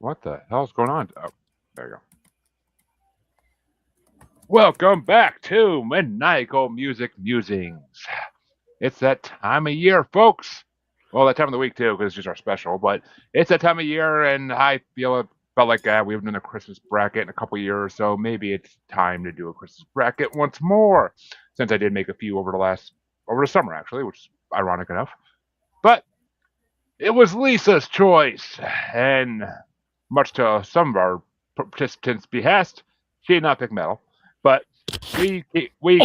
What the hell's going on? Oh, there you go. Welcome back to Maniacal Music Musings. It's that time of year, folks. Well, that time of the week, too, because it's just our special. But it's that time of year, and I felt like we haven't done a Christmas bracket in a couple years, so maybe it's time to do a Christmas bracket once more, since I did make a few over the summer, actually, which is ironic enough. But it was Lisa's choice, and much to some of our participants' behest, she did not pick metal. But we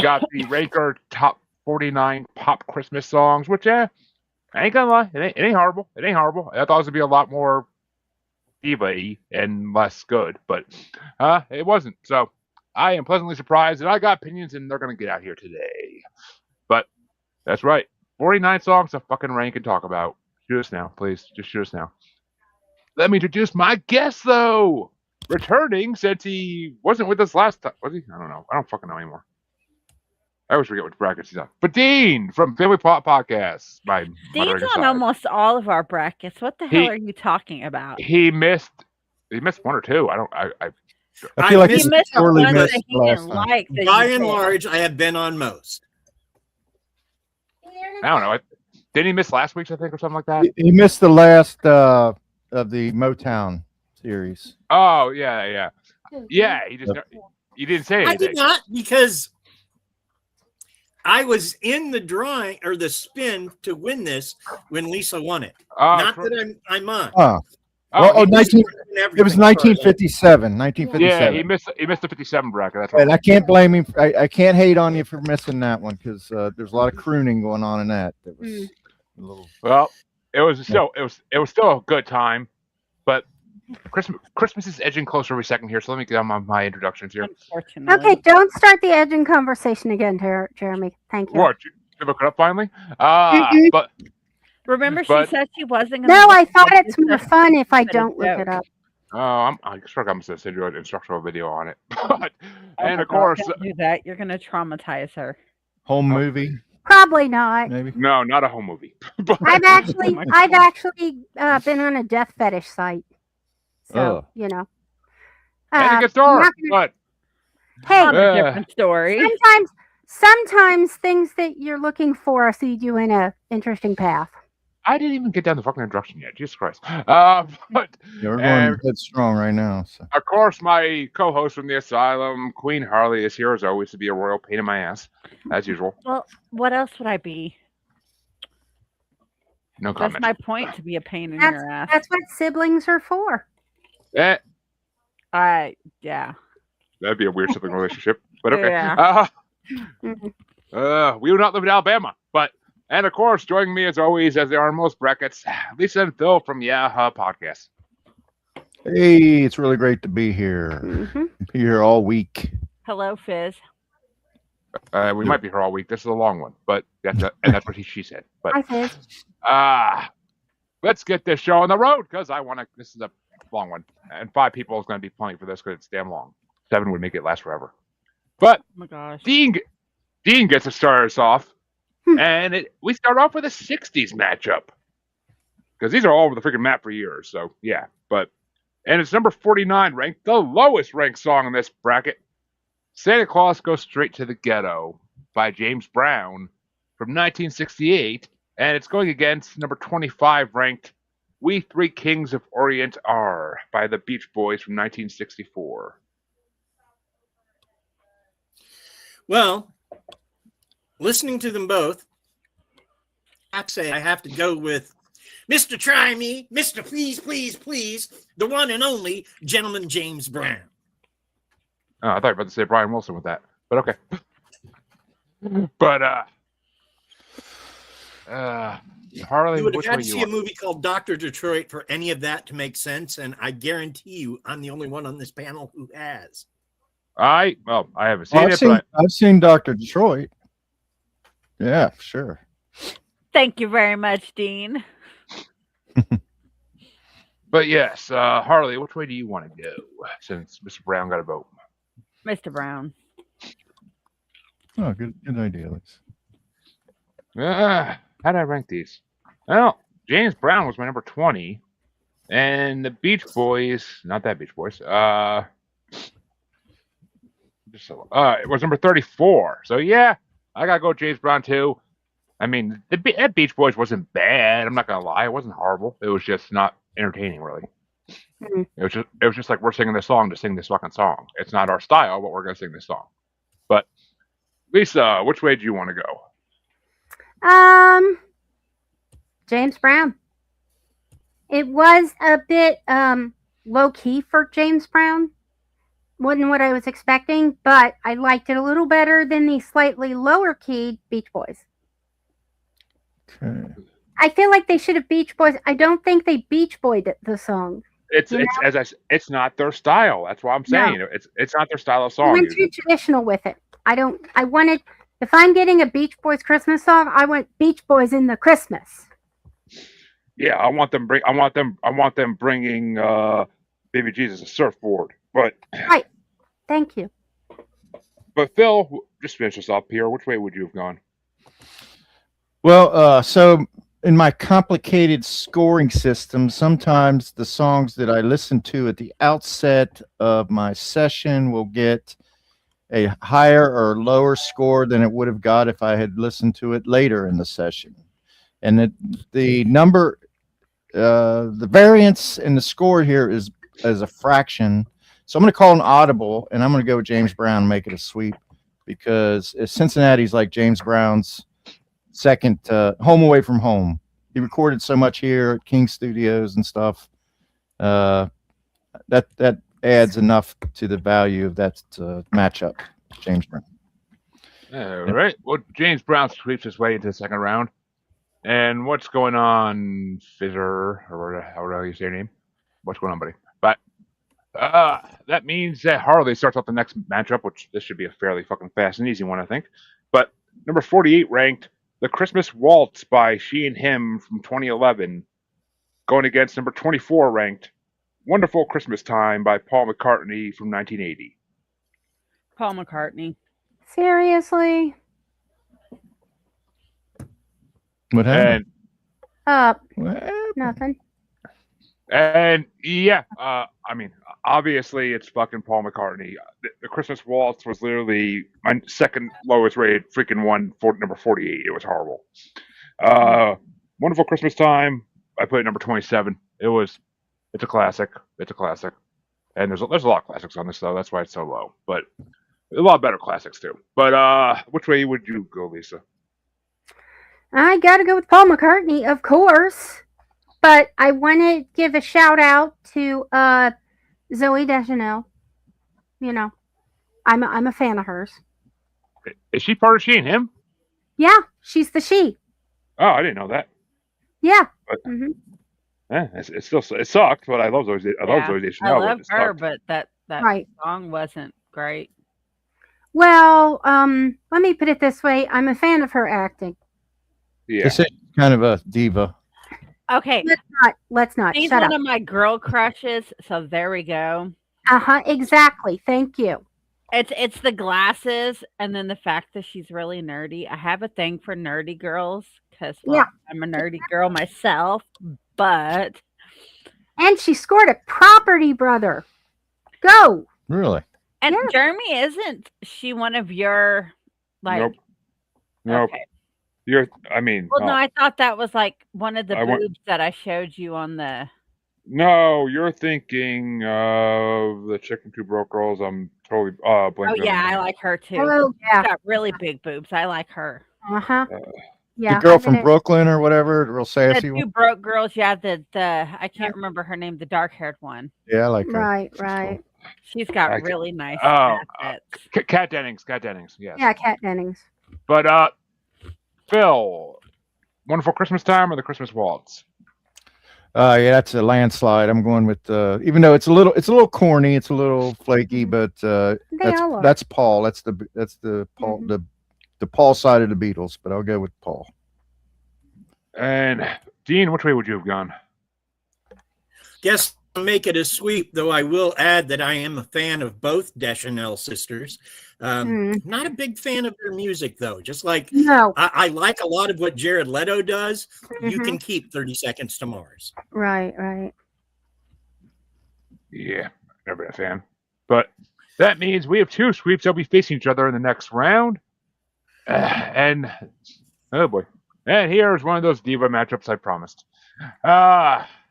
got the Ranker top 49 pop Christmas songs, which I ain't gonna lie, it ain't horrible. It ain't horrible. I thought it was gonna be a lot more diva-y and less good, but it wasn't. So I am pleasantly surprised, and I got opinions, and they're gonna get out here today. But that's right, 49 songs to fucking rank and talk about. Shoot us now, please. Just shoot us now. Let me introduce my guest, though. Returning since he wasn't with us last time. Was he? I don't know. I don't fucking know anymore. I always forget which brackets he's on. But Dean from Family Plot Podcast. Dean's on almost all of our brackets. What the hell are you talking about? He missed one or two. I feel like he missed sorely one missed that he last didn't time. like. By and large, I have been on most. I don't know. Didn't he miss last week's, I think, or something like that? He missed the last of the Motown series. Oh, yeah. Yeah, he didn't say anything. I did not, because I was in the drawing or the spin to win this when Lisa won it. Not that I'm on. It was 1957. 1957. Yeah, he missed the 57 bracket. That's right. And I can't blame him. I can't hate on you for missing that one, because there's a lot of crooning going on in that. That was a little. Well, it was still a good time, but Christmas is edging closer every second here. So let me get on my introductions here. Okay, don't start the edging conversation again, Jeremy. Thank you. What? You look it up finally? But remember, she said she wasn't. No, I thought it's more fun if I don't look it up. I swear I'm going to send you an instructional video on it. And of course, don't do that. You're going to traumatize her. Home movie? Probably not. Maybe. No, not a home movie. I've actually been on a death fetish site. So, you know. And it gets dark, but hey, different story. Sometimes things that you're looking for lead you in a interesting path. I didn't even get down the fucking introduction yet. Jesus Christ. But we're going headstrong right now. So. Of course, my co-host from the asylum, Queen Harley, is here as always to be a royal pain in my ass, as usual. Well, what else would I be? No comment. That's my point, to be a pain in your ass. That's what siblings are for. Yeah. Yeah. That'd be a weird sibling relationship, but okay. Yeah. We would not live in Alabama, but and of course, joining me as always, as they are in most brackets, Lisa and Phil from Podcast. Hey, it's really great to be here. Be here all week. Hello, Fizz. We might be here all week. This is a long one, but that's what she said. But Hi, Fizz. Let's get this show on the road because this is a long one, and 5 people is going to be plenty for this because it's damn long. 7 would make it last forever. But oh my gosh. Dean gets to start us off, and we start off with a 60s matchup because these are all over the freaking map for years. So yeah, and it's number 49 ranked, the lowest ranked song in this bracket. Santa Claus Goes Straight to the Ghetto by James Brown from 1968, and it's going against number 25 ranked We Three Kings of Orient Are by the Beach Boys from 1964. Well, listening to them both, I say I have to go with Mr. Try Me, Mr. Please, Please, Please, the one and only Gentleman James Brown. Oh, I thought you were about to say Brian Wilson with that, but okay. But Harley, you would have had to see a movie called Dr. Detroit for any of that to make sense, and I guarantee you I'm the only one on this panel who has. I haven't seen it. I've seen Dr. Detroit. Yeah, sure. Thank you very much, Dean. But yes, Harley, which way do you want to go since Mr. Brown got a vote? Mr. Brown. Oh, good idea, Liz. How did I rank these? Well, James Brown was my number 20, And the Beach Boys, not that Beach Boys. It was number 34. So yeah, I gotta go James Brown too. I mean, that Beach Boys wasn't bad. I'm not gonna lie, it wasn't horrible. It was just not entertaining, really. Mhm. It was just like we're singing this song to sing this fucking song. It's not our style, but we're gonna sing this song. But Lisa, which way do you want to go? James Brown. It was a bit low key for James Brown. Wasn't what I was expecting, but I liked it a little better than the slightly lower keyed Beach Boys. Okay. I feel like they should have Beach Boys. I don't think they Beach Boyed the song. It's it's not their style. That's what I'm saying. No. It's not their style of I song. went too traditional with it. I wanted, if I'm getting a Beach Boys Christmas song, I want Beach Boys in the Christmas. Yeah, I want them bringing Baby Jesus a surfboard. But Right. Thank you. but Phil, just finish us up here. Which way would you have gone? Well, so in my complicated scoring system, sometimes the songs that I listen to at the outset of my session will get a higher or lower score than it would have got if I had listened to it later in the session. And the number, the variance in the score here is as a fraction. So I'm going to call an audible, and I'm going to go with James Brown and make it a sweep, because Cincinnati's like James Brown's second home away from home. He recorded so much here at King Studios and stuff. That adds enough to the value of that matchup, James Brown. All right. Well, James Brown sweeps his way into the second round. And what's going on, Fizzer, or however you say your name? What's going on, buddy? But that means that Harley starts off the next matchup, which this should be a fairly fucking fast and easy one, I think. But number 48 ranked, The Christmas Waltz by She and Him from 2011, going against number 24 ranked, Wonderful Christmas Time by Paul McCartney from 1980. Paul McCartney. Seriously? What happened? Nothing. And yeah, I mean, obviously it's fucking Paul McCartney. The Christmas Waltz was literally my second lowest rated freaking one for number 48. It was horrible. Wonderful Christmas Time, I put it number 27. It's a classic. It's a classic. And there's a lot of classics on this though. That's why it's so low. But a lot of better classics too. But which way would you go, Lisa? I gotta go with Paul McCartney, of course. But I want to give a shout out to Zoe Deschanel. You know, I'm a fan of hers. Is she part of She and Him? Yeah, she's the she. Oh, I didn't know that. Yeah. But, Mhm. it sucked, but I love Zoe. I love Zoe I Deschanel. love it her, sucked. but that Right. song wasn't great. Well, let me put it this way: I'm a fan of her acting. Yeah. This is kind of a diva. Okay, Let's not. she's Shut one up. of my girl crushes, so there we go. Exactly. Thank you. It's the glasses and then the fact that she's really nerdy. I have a thing for nerdy girls because Yeah. I'm a nerdy girl myself, but And she scored a property, brother. Go. Really? and Yeah. Jeremy, isn't she one of your like Nope. okay. Well, no, I thought that was like one of the I want- boobs that I showed you on the No, you're thinking of the chick from Two Broke Girls. I'm totally blanking. Oh on her yeah, I name. like her too. Oh She's yeah. got really big boobs. I like her. Yeah. The girl I'm from gonna- Brooklyn or whatever, the real The sassy two one. broke girls, yeah, the I can't remember her name, the dark haired one. Yeah, I like her. Right. She's got I ca- really nice Oh, assets. Kat Dennings. Yes. Yeah, Kat Dennings. But Phil, Wonderful Christmas Time or The Christmas Waltz? Yeah, that's a landslide. I'm going with even though it's a little corny, it's a little flaky, but They all are. that's Paul. That's the Paul the Paul side of the Beatles, but I'll go with Paul. And Dean, which way would you have gone? Guess I'll make it a sweep, though I will add that I am a fan of both Deschanel sisters. Not a big fan of their music, though. Just like No. I like a lot of what Jared Leto does. You Mhm. can keep 30 Seconds to Mars. Right. Yeah, never been a fan. But that means we have two sweeps that'll be facing each other in the next round. And oh boy. And here's one of those diva matchups I promised.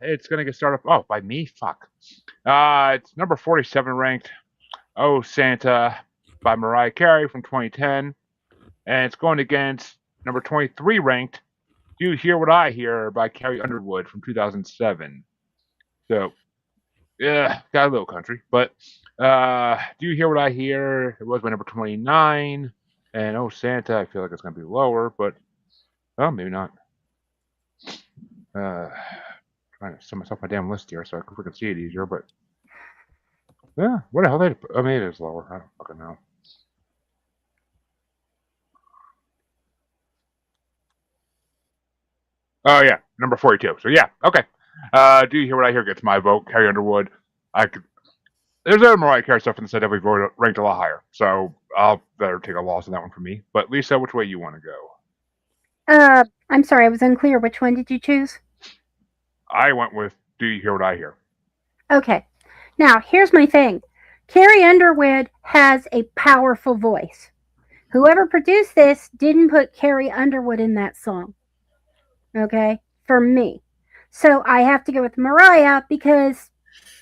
It's gonna get started. Oh, by me? Fuck. It's number 47 ranked. Oh Santa by Mariah Carey from 2010, and it's going against number 23 ranked. Do You Hear What I Hear by Carrie Underwood from 2007. So, yeah, got a little country, but Do You Hear What I Hear? It was my number 29, and Oh Santa, I feel like it's gonna be lower, but oh, maybe not. Trying to send myself my damn list here so I can see it easier, but yeah, what the hell? I mean, it is lower. I don't fucking know. Oh yeah, number 42. So yeah, okay. Do You Hear What I Hear gets my vote. Carrie Underwood. There's other Mariah Carey stuff in the set that we've ranked a lot higher. So I'll better take a loss on that one for me. But Lisa, which way you want to go? I'm sorry, I was unclear. Which one did you choose? I went with Do You Hear What I Hear? Okay. Now, here's my thing. Carrie Underwood has a powerful voice. Whoever produced this didn't put Carrie Underwood in that song. Okay? For me. So I have to go with Mariah because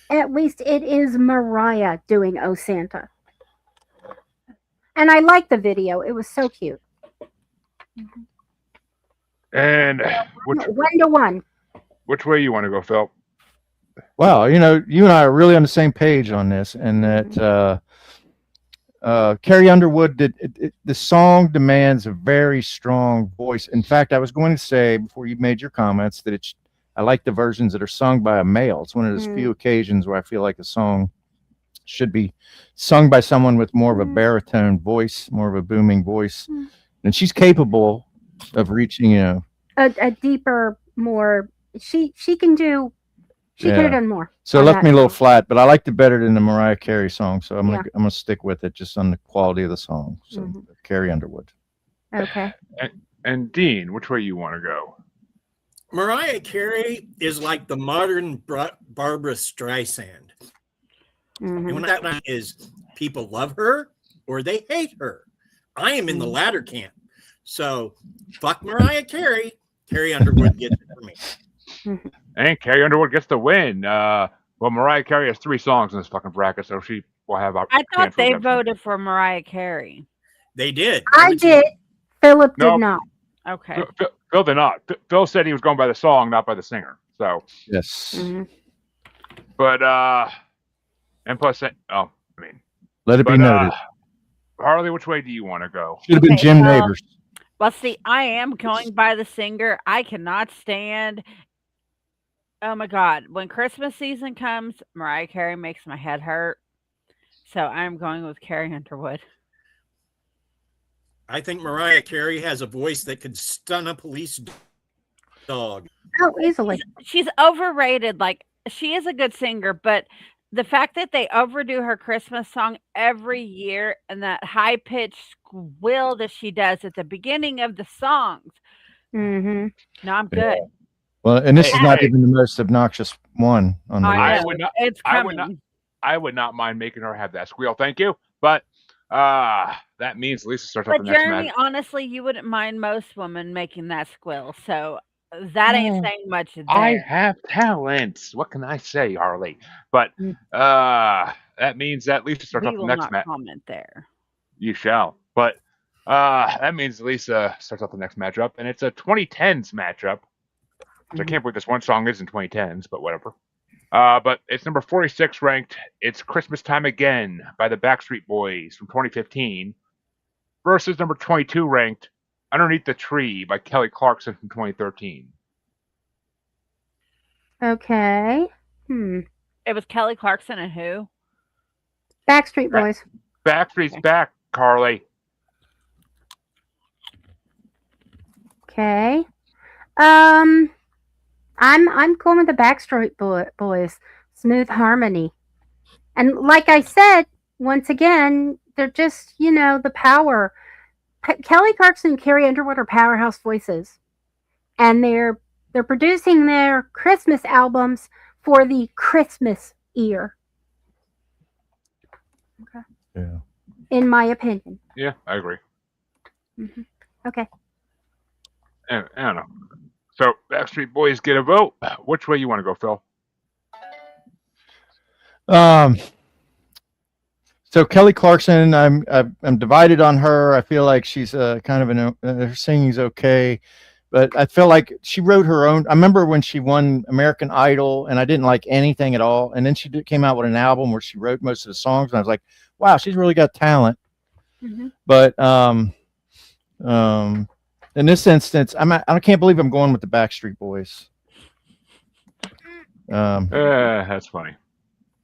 at least it is Mariah doing Oh Santa. And I like the video. It was so cute. And 1-1. Which way you want to go, Phil? Well, you and I are really on the same page on this, and that Carrie Underwood the song demands a very strong voice. In fact, I was going to say before you made your comments that I like the versions that are sung by a male. It's one of those few occasions where I feel like a song should be sung by someone with more of a baritone voice, more of a booming voice, and she's capable of reaching, a deeper, more. She can do. She could have done more. So it left me a little flat, but I liked it better than the Mariah Carey song. So I'm gonna stick with it just on the quality of the song. So Carrie Underwood. Okay. And Dean, which way you want to go? Mariah Carey is like the modern Barbara Streisand. And what that is, people love her or they hate her. I am in the latter camp. So fuck Mariah Carey. Carrie Underwood gets it for me. And Carrie Underwood gets the win. Well, Mariah Carey has 3 songs in this fucking bracket, so she will have. I thought they voted for Mariah Carey. They did. I did. Philip did not. Okay. Phil did not. Phil said he was going by the song, not by the singer. So yes. But and plus, let it be noted. Harley, which way do you want to go? Should have been Jim Neighbors. Well, see, I am going by the singer. I cannot stand. Oh my God. When Christmas season comes, Mariah Carey makes my head hurt. So I'm going with Carrie Underwood. I think Mariah Carey has a voice that could stun a police dog. Oh, easily. She's overrated. Like, she is a good singer, but the fact that they overdo her Christmas song every year and that high-pitched squeal that she does at the beginning of the songs. No, I'm good. Well, and this is not even the most obnoxious one on the list. I would not mind making her have that squeal. Thank you. But that means Lisa starts off the next Jeremy, match. honestly, you wouldn't mind most women making that squeal. So that ain't saying much there. I have talent. What can I say, Harley? But that means that Lisa starts off the next match. Comment there. You shall. But that means Lisa starts off the next matchup, and it's a 2010s matchup. Which I can't believe this one song is in 2010s, but whatever. But it's number 46 ranked. It's Christmas Time Again by the Backstreet Boys from 2015 versus number 22 ranked Underneath the Tree by Kelly Clarkson from 2013. Okay. It was Kelly Clarkson and who? Backstreet Boys. Backstreet's back, Carly. Okay. I'm going with the Backstreet Boys. Smooth Harmony. And like I said, once again, they're just, the power. Kelly Clarkson and Carrie Underwood are powerhouse voices. And they're producing their Christmas albums for the Christmas ear. Yeah. in my opinion. Yeah, I agree. Hmm. Okay. I don't know. So Backstreet Boys get a vote. Which way you want to go, Phil? So Kelly Clarkson, I'm divided on her. I feel like she's kind of her singing's okay, but I feel like she wrote her own. I remember when she won American Idol, and I didn't like anything at all. And then came out with an album where she wrote most of the songs, and I was like, wow, she's really got talent. Hmm. But in this instance, I can't believe I'm going with the Backstreet Boys. That's funny.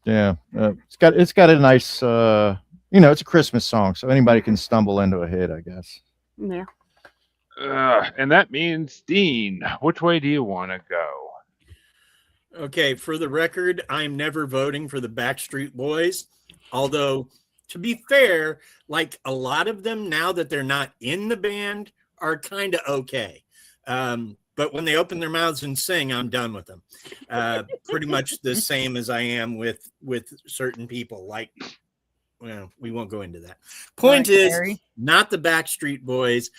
Yeah, it's got a nice it's a Christmas song, so anybody can stumble into a hit, I guess. Yeah. And that means Dean. Which way do you want to go? Okay, for the record, I'm never voting for the Backstreet Boys. Although, to be fair, like a lot of them now that they're not in the band are kind of okay. But when they open their mouths and sing, I'm done with them. Pretty much the same as I am with certain people. Like, well, we won't go into that. Point Right, is, Gary. not the Backstreet Boys.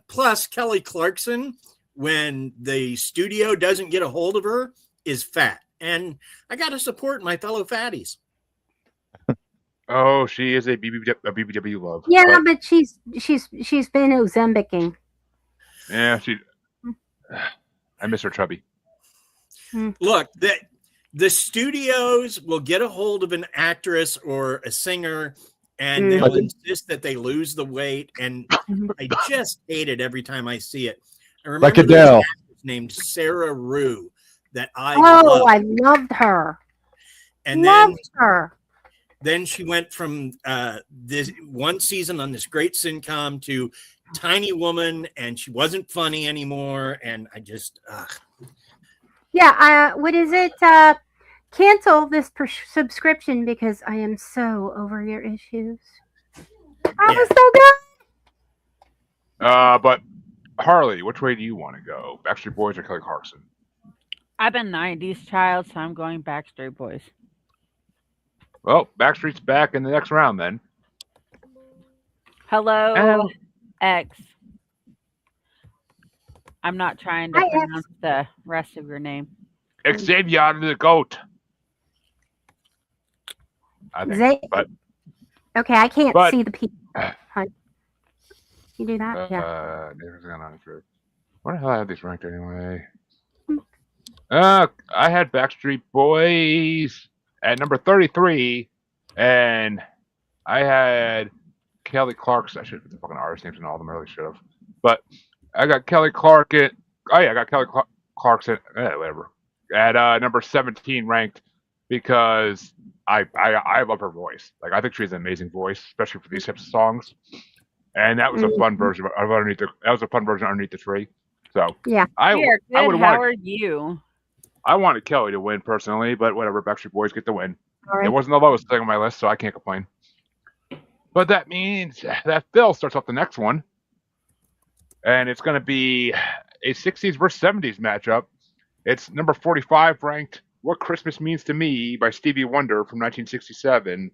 Plus, Kelly Clarkson, when the studio doesn't get a hold of her, is fat. And I got to support my fellow fatties. Oh, she is a BBW love. Yeah, but she's been Ozembicing. Yeah, I miss her chubby. Look, the studios will get a hold of an actress or a singer, and they'll insist that they lose the weight. And I just hate it every time I see it. I remember Like Adele. an actress named Sarah Rue that I Oh, I loved her. And then she went from this one season on this great sitcom to Tiny Woman, and she wasn't funny anymore. And I just, yeah. What is it? Cancel this subscription because I am so over your issues. I was so good. But Harley, which way do you want to go? Backstreet Boys or Kelly Clarkson? I'm a 90s child, so I'm going Backstreet Boys. Well, Backstreet's back in the next round then. Hello, X. I'm not trying to pronounce the rest of your name. Xavier the Goat. I think. But okay, I can't see the people. You do that? Yeah. What the hell I had these ranked anyway? I had Backstreet Boys at number 33, and I had Kelly Clarkson. I should have put the fucking artist names in all of them. I really should have. But I got Kelly Clarkson. Oh yeah, I got Kelly Clarkson. Whatever. At number 17 ranked because I love her voice. Like I think she has an amazing voice, especially for these types of songs. And that was a fun version of underneath the tree. So yeah, I would How are you? I wanted Kelly to win personally, but whatever. Backstreet Boys get the win. Right. It wasn't the lowest thing on my list, so I can't complain. But that means that Phil starts off the next one, and it's going to be a 60s versus 70s matchup. It's number 45 ranked "What Christmas Means to Me" by Stevie Wonder from 1967,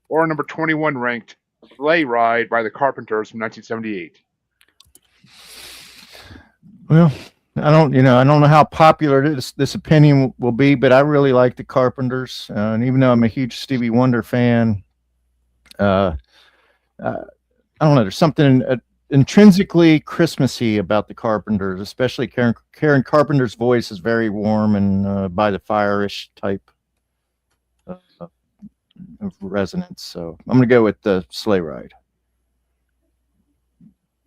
or number 21 ranked "Sleigh Ride" by the Carpenters from 1978. Well, I don't know how popular this opinion will be, but I really like the Carpenters, and even though I'm a huge Stevie Wonder fan, I don't know. There's something intrinsically Christmassy about the Carpenters, especially Karen Carpenter's voice is very warm and by the fire-ish type of resonance. So I'm going to go with the Sleigh Ride.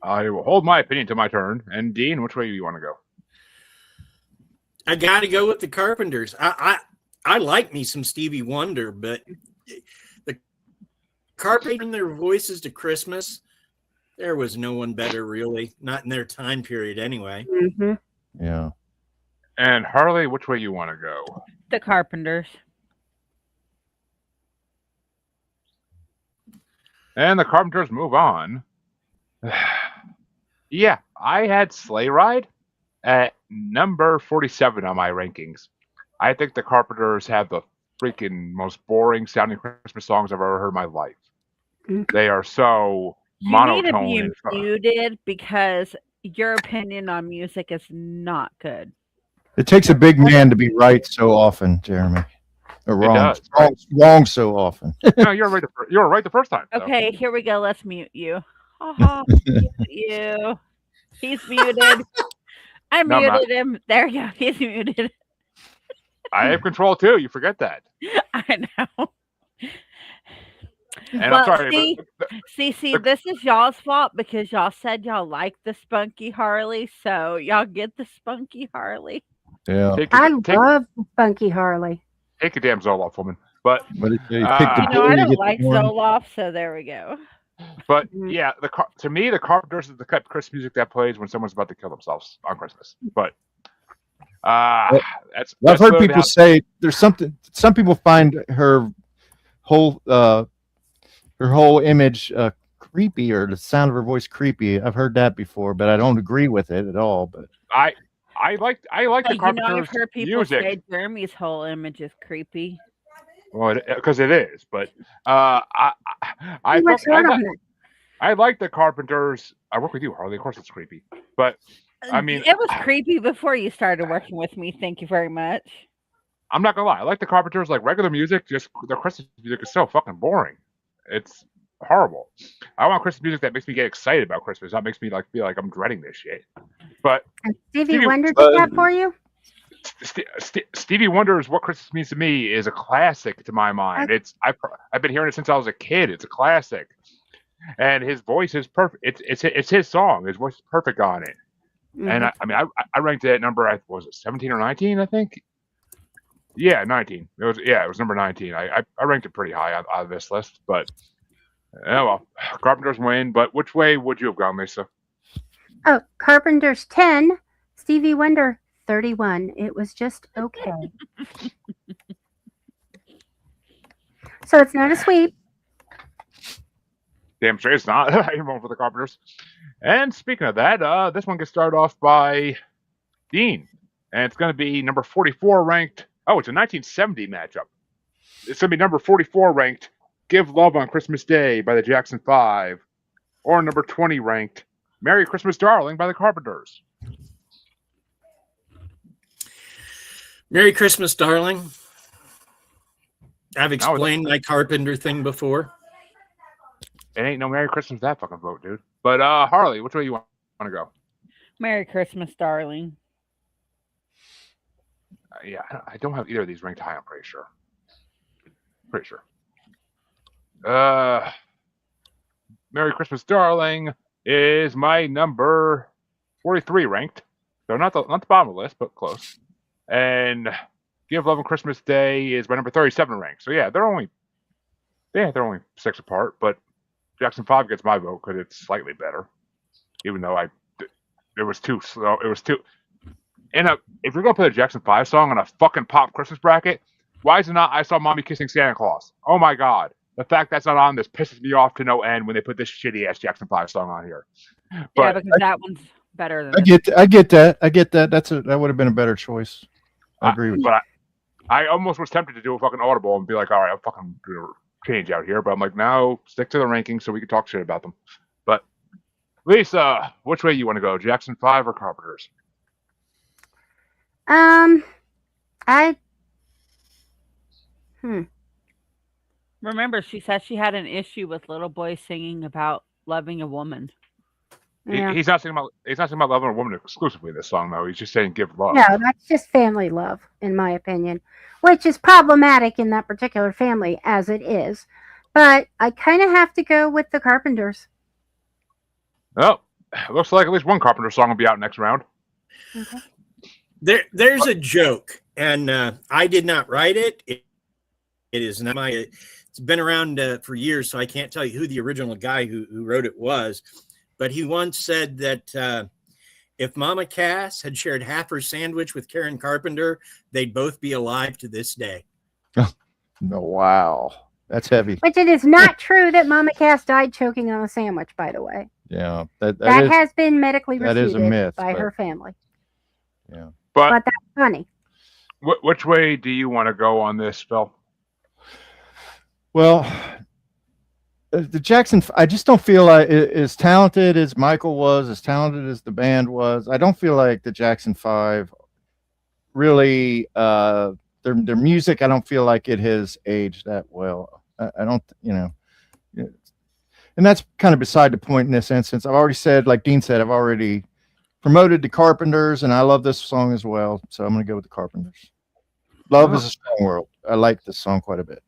I will hold my opinion to my turn. And Dean, which way do you want to go? I got to go with the Carpenters. I like me some Stevie Wonder, but the Carpenters, their voices to Christmas, there was no one better, really. Not in their time period, anyway. Mm-hmm. Yeah. And Harley, which way you want to go? The Carpenters. And the Carpenters move on. Yeah, I had Sleigh Ride at number 47 on my rankings. I think the Carpenters have the freaking most boring sounding Christmas songs I've ever heard in my life. Mm. They are so You need to monotone. be and muted because your opinion on music is not good. It takes a big man to be right so often, Jeremy. Or It wrong. does, right? Wrong so often. No, you were right the first time. So. Okay, here we go. Let's mute you. Ha mute you. He's muted. I No, I'm not. muted him. There you go. He's muted. I have control too. You forget that. I know. And Well, I'm sorry, see, but see, this is y'all's fault because y'all said y'all like the Spunky Harley, so y'all get the Spunky Harley. Yeah. I love Funky Harley. take a damn Zoloft, woman. But But you pick the I bull, you don't get like the horn. Zoloft, so there we go. But yeah, to me, the Carpenters is the type of Christmas music that plays when someone's about to kill themselves on Christmas. But that's I've heard literally people say there's something. Some people find her whole image creepy, or the sound of her voice creepy. I've heard that before, but I don't agree with it at all. But I like the I've Carpenters heard people music. say Jeremy's whole image is creepy. Well, because it is. But I like the Carpenters. I work with you, Harley. Of course, it's creepy. But I mean, it was creepy before you started working with me. Thank you very much. I'm not gonna lie. I like the Carpenters. Like regular music, just their Christmas music is so fucking boring. It's horrible. I want Christmas music that makes me get excited about Christmas. That makes me like feel like I'm dreading this shit. But Stevie Wonder did that for you? Stevie Wonder is what Christmas means to me is a classic to my mind. I've been hearing it since I was a kid. It's a classic, and his voice is perfect. It's his song. His voice is perfect on it. Mm-hmm. And I ranked it at number, was it 17 or 19? I think. Yeah, 19. It was number 19. I ranked it pretty high out of this list, but well, Carpenters win. But which way would you have gone, Lisa? Oh, Carpenters 10, Stevie Wonder 31. It was just okay. So it's not a sweep. Damn straight it's not. I'm going for the Carpenters. And speaking of that, this one gets started off by Dean, and it's going to be number 44 ranked. Oh, it's a 1970 matchup. It's going to be number 44 ranked Give Love on Christmas Day by the Jackson 5, or number 20 ranked Merry Christmas Darling by the Carpenters. Merry Christmas, Darling. I've explained my Carpenter thing before. It ain't no Merry Christmas that fucking vote, dude. But Harley, which way you want to go? Merry Christmas, Darling. Yeah, I don't have either of these ranked high, I'm pretty sure. Merry Christmas, Darling is my number 43 ranked. So not the bottom of the list, but close. And Give Love on Christmas Day is my number 37 ranked. So yeah, they're only 6 apart, but Jackson 5 gets my vote because it's slightly better. Even though it was too slow. It was too. If you're gonna put a Jackson 5 song on a fucking pop Christmas bracket, why is it not I Saw Mommy Kissing Santa Claus? Oh my god. The fact that's not on this pisses me off to no end when they put this shitty ass Jackson 5 song on here. But, yeah, because that one's better than I get that. That would have been a better choice. I agree with you. But I almost was tempted to do a fucking audible and be like, all right, I'll fucking do a change out here. But I'm like, no, stick to the rankings so we can talk shit about them. But Lisa, which way you want to go? Jackson 5 or Carpenters? Remember, she said she had an issue with little boys singing about loving a woman. Yeah. He's not singing about loving a woman exclusively in this song, though. He's just saying give love. No, that's just family love, in my opinion, which is problematic in that particular family as it is. But I kind of have to go with the Carpenters. Oh, looks like at least one Carpenter song will be out next round. Okay. There's a joke, and I did not write it. It is not my. It's been around for years, so I can't tell you who the original guy who wrote it was. But he once said that if Mama Cass had shared half her sandwich with Karen Carpenter, they'd both be alive to this day. Oh, wow. That's heavy. Which it is not true that Mama Cass died choking on a sandwich, by the way. Yeah. That has been medically refuted is a myth, by her family. Yeah. But that's funny. Which way do you want to go on this, Phil? Well, the Jackson, I just don't feel like as talented as Michael was, as talented as the band was. I don't feel like the Jackson Five really, their music. I don't feel like it has aged that well. I don't, and that's kind of beside the point in this instance. I've already said, like Dean said, I've already promoted the Carpenters, and I love this song as well. So I'm going to go with the Carpenters. Love is a strong word. I like this song quite a bit.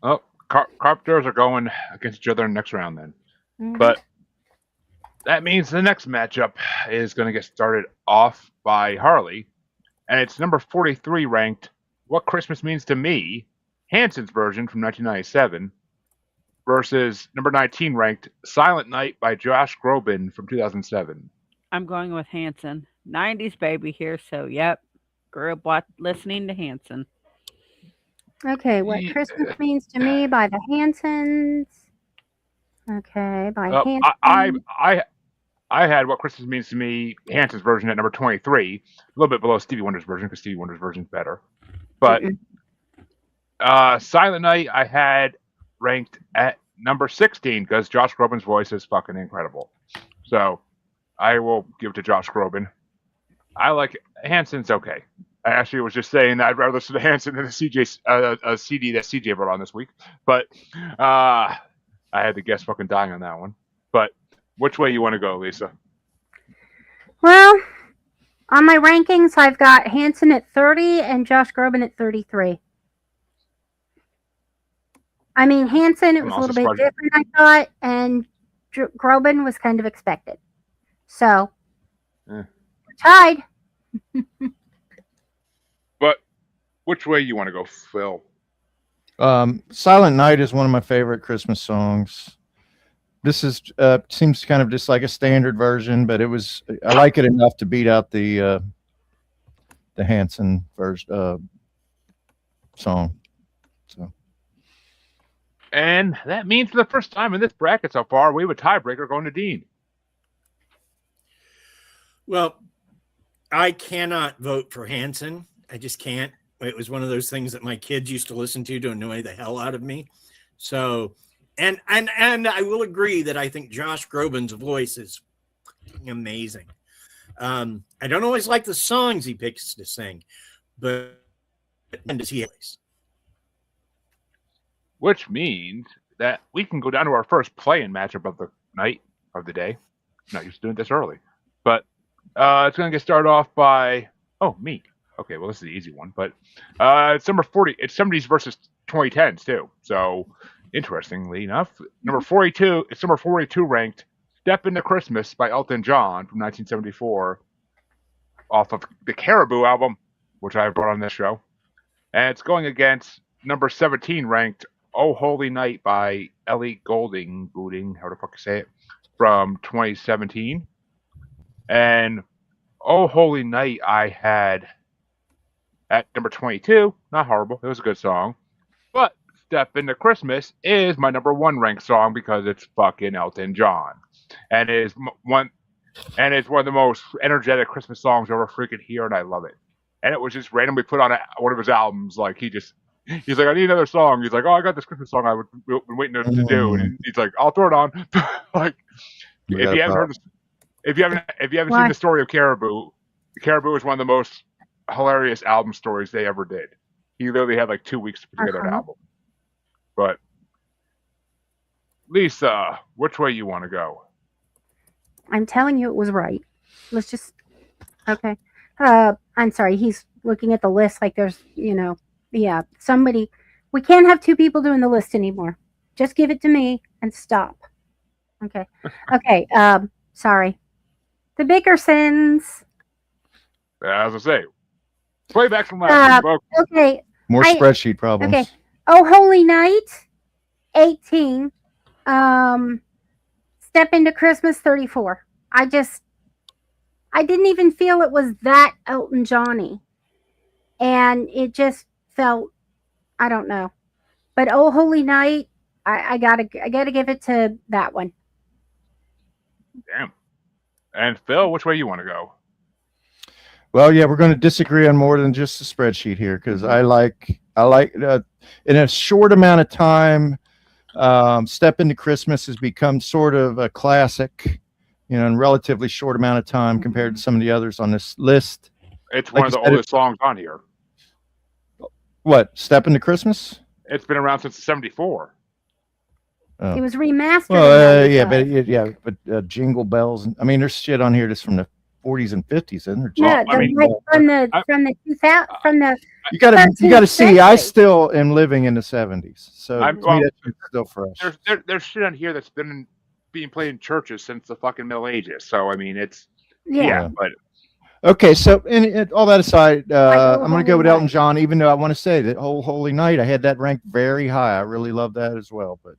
Oh, Carpenters are going against each other in the next round then. Mhm. But that means the next matchup is going to get started off by Harley, and it's number 43 ranked What Christmas Means to Me, Hanson's version from 1997, versus number 19 ranked Silent Night by Josh Groban from 2007. I'm going with Hanson. 90s baby here, so yep. Grew up listening to Hanson. Okay, What Ye- Christmas Means to Me by the Hansons. Okay, by Hanson. I had What Christmas Means to Me, Hanson's version at number 23, a little bit below Stevie Wonder's version because Stevie Wonder's version's better. But Silent Night I had ranked at number 16 because Josh Groban's voice is fucking incredible. So I will give it to Josh Groban. I like it. Hanson's okay. I actually was just saying that I'd rather listen to Hanson than a CD that CJ brought on this week. But I had to guess fucking dying on that one. But which way you want to go, Lisa? Well, on my rankings, I've got Hanson at 30 and Josh Groban at 33. I mean, Hanson, it I'm was a also little bit surprised- different, I thought, and Groban was kind of expected. So, we're tied. But which way you want to go, Phil? Silent Night is one of my favorite Christmas songs. This is seems kind of just like a standard version, but I like it enough to beat out the Hanson version song. So And that means for the first time in this bracket so far, we have a tiebreaker going to Dean. Well, I cannot vote for Hanson. I just can't. It was one of those things that my kids used to listen to annoy the hell out of me. So, and I will agree that I think Josh Groban's voice is amazing. I don't always like the songs he picks to sing, but and does he always? Which means that we can go down to our first play-in matchup of the night, of the day. Not used to doing this early. But it's going to get started off by, me. Okay, well, this is the easy one. But it's number 40. It's 70s versus 2010s, too. So, interestingly enough, number 42, it's number 42 ranked Step Into Christmas by Elton John from 1974 off of the Caribou album, which I brought on this show. And it's going against number 17 ranked Oh Holy Night by Ellie Goulding, how the fuck you say it, from 2017. And Oh Holy Night I had at number 22. Not horrible. It was a good song. But Step Into Christmas is my number 1 ranked song because it's fucking Elton John. And it is one of the most energetic Christmas songs I've ever freaking hear, and I love it. And it was just randomly put on one of his albums. Like he's like, I need another song. He's like, oh, I got this Christmas song I've been waiting to do, and he's like, I'll throw it on. Like, if you haven't seen the story of Caribou, Caribou is one of the most hilarious album stories they ever did. He literally had like 2 weeks to put together an album. But Lisa, which way you want to go? I'm telling you it was right. Let's just, okay. I'm sorry. He's looking at the list like there's, somebody. We can't have two people doing the list anymore. Just give it to me and stop. Okay. Okay. Sorry. The Bickersons. As I say, play back from last week, folks. Okay. more spreadsheet problems. Okay. Oh Holy Night, 18. Step Into Christmas, 34. I didn't even feel it was that Elton Johnny. And it just felt, I don't know. But Oh Holy Night, I gotta give it to that one. Damn. And Phil, which way you want to go? Well, yeah, we're going to disagree on more than just the spreadsheet here because I like I like in a short amount of time. Step Into Christmas has become sort of a classic, in a relatively short amount of time compared to some of the others on this list. It's Like one of you the said, oldest songs on here. What, Step Into Christmas? It's been around since '74. Oh. It was remastered. Well, in yeah, 95. but Jingle Bells. I mean, there's shit on here that's from the 40s and 50s, isn't there? Yeah, I mean, from the 2000 You got to 13th see. I century. still am living in the 70s, so to me that's still fresh. There's shit on here that's been being played in churches since the fucking Middle Ages. So I mean, it's Yeah. but Okay, so and all that aside, Oh I'm going to go Holy with Elton Night. John. Even though I want to say that whole Holy Night, I had that ranked very high. I really love that as well. But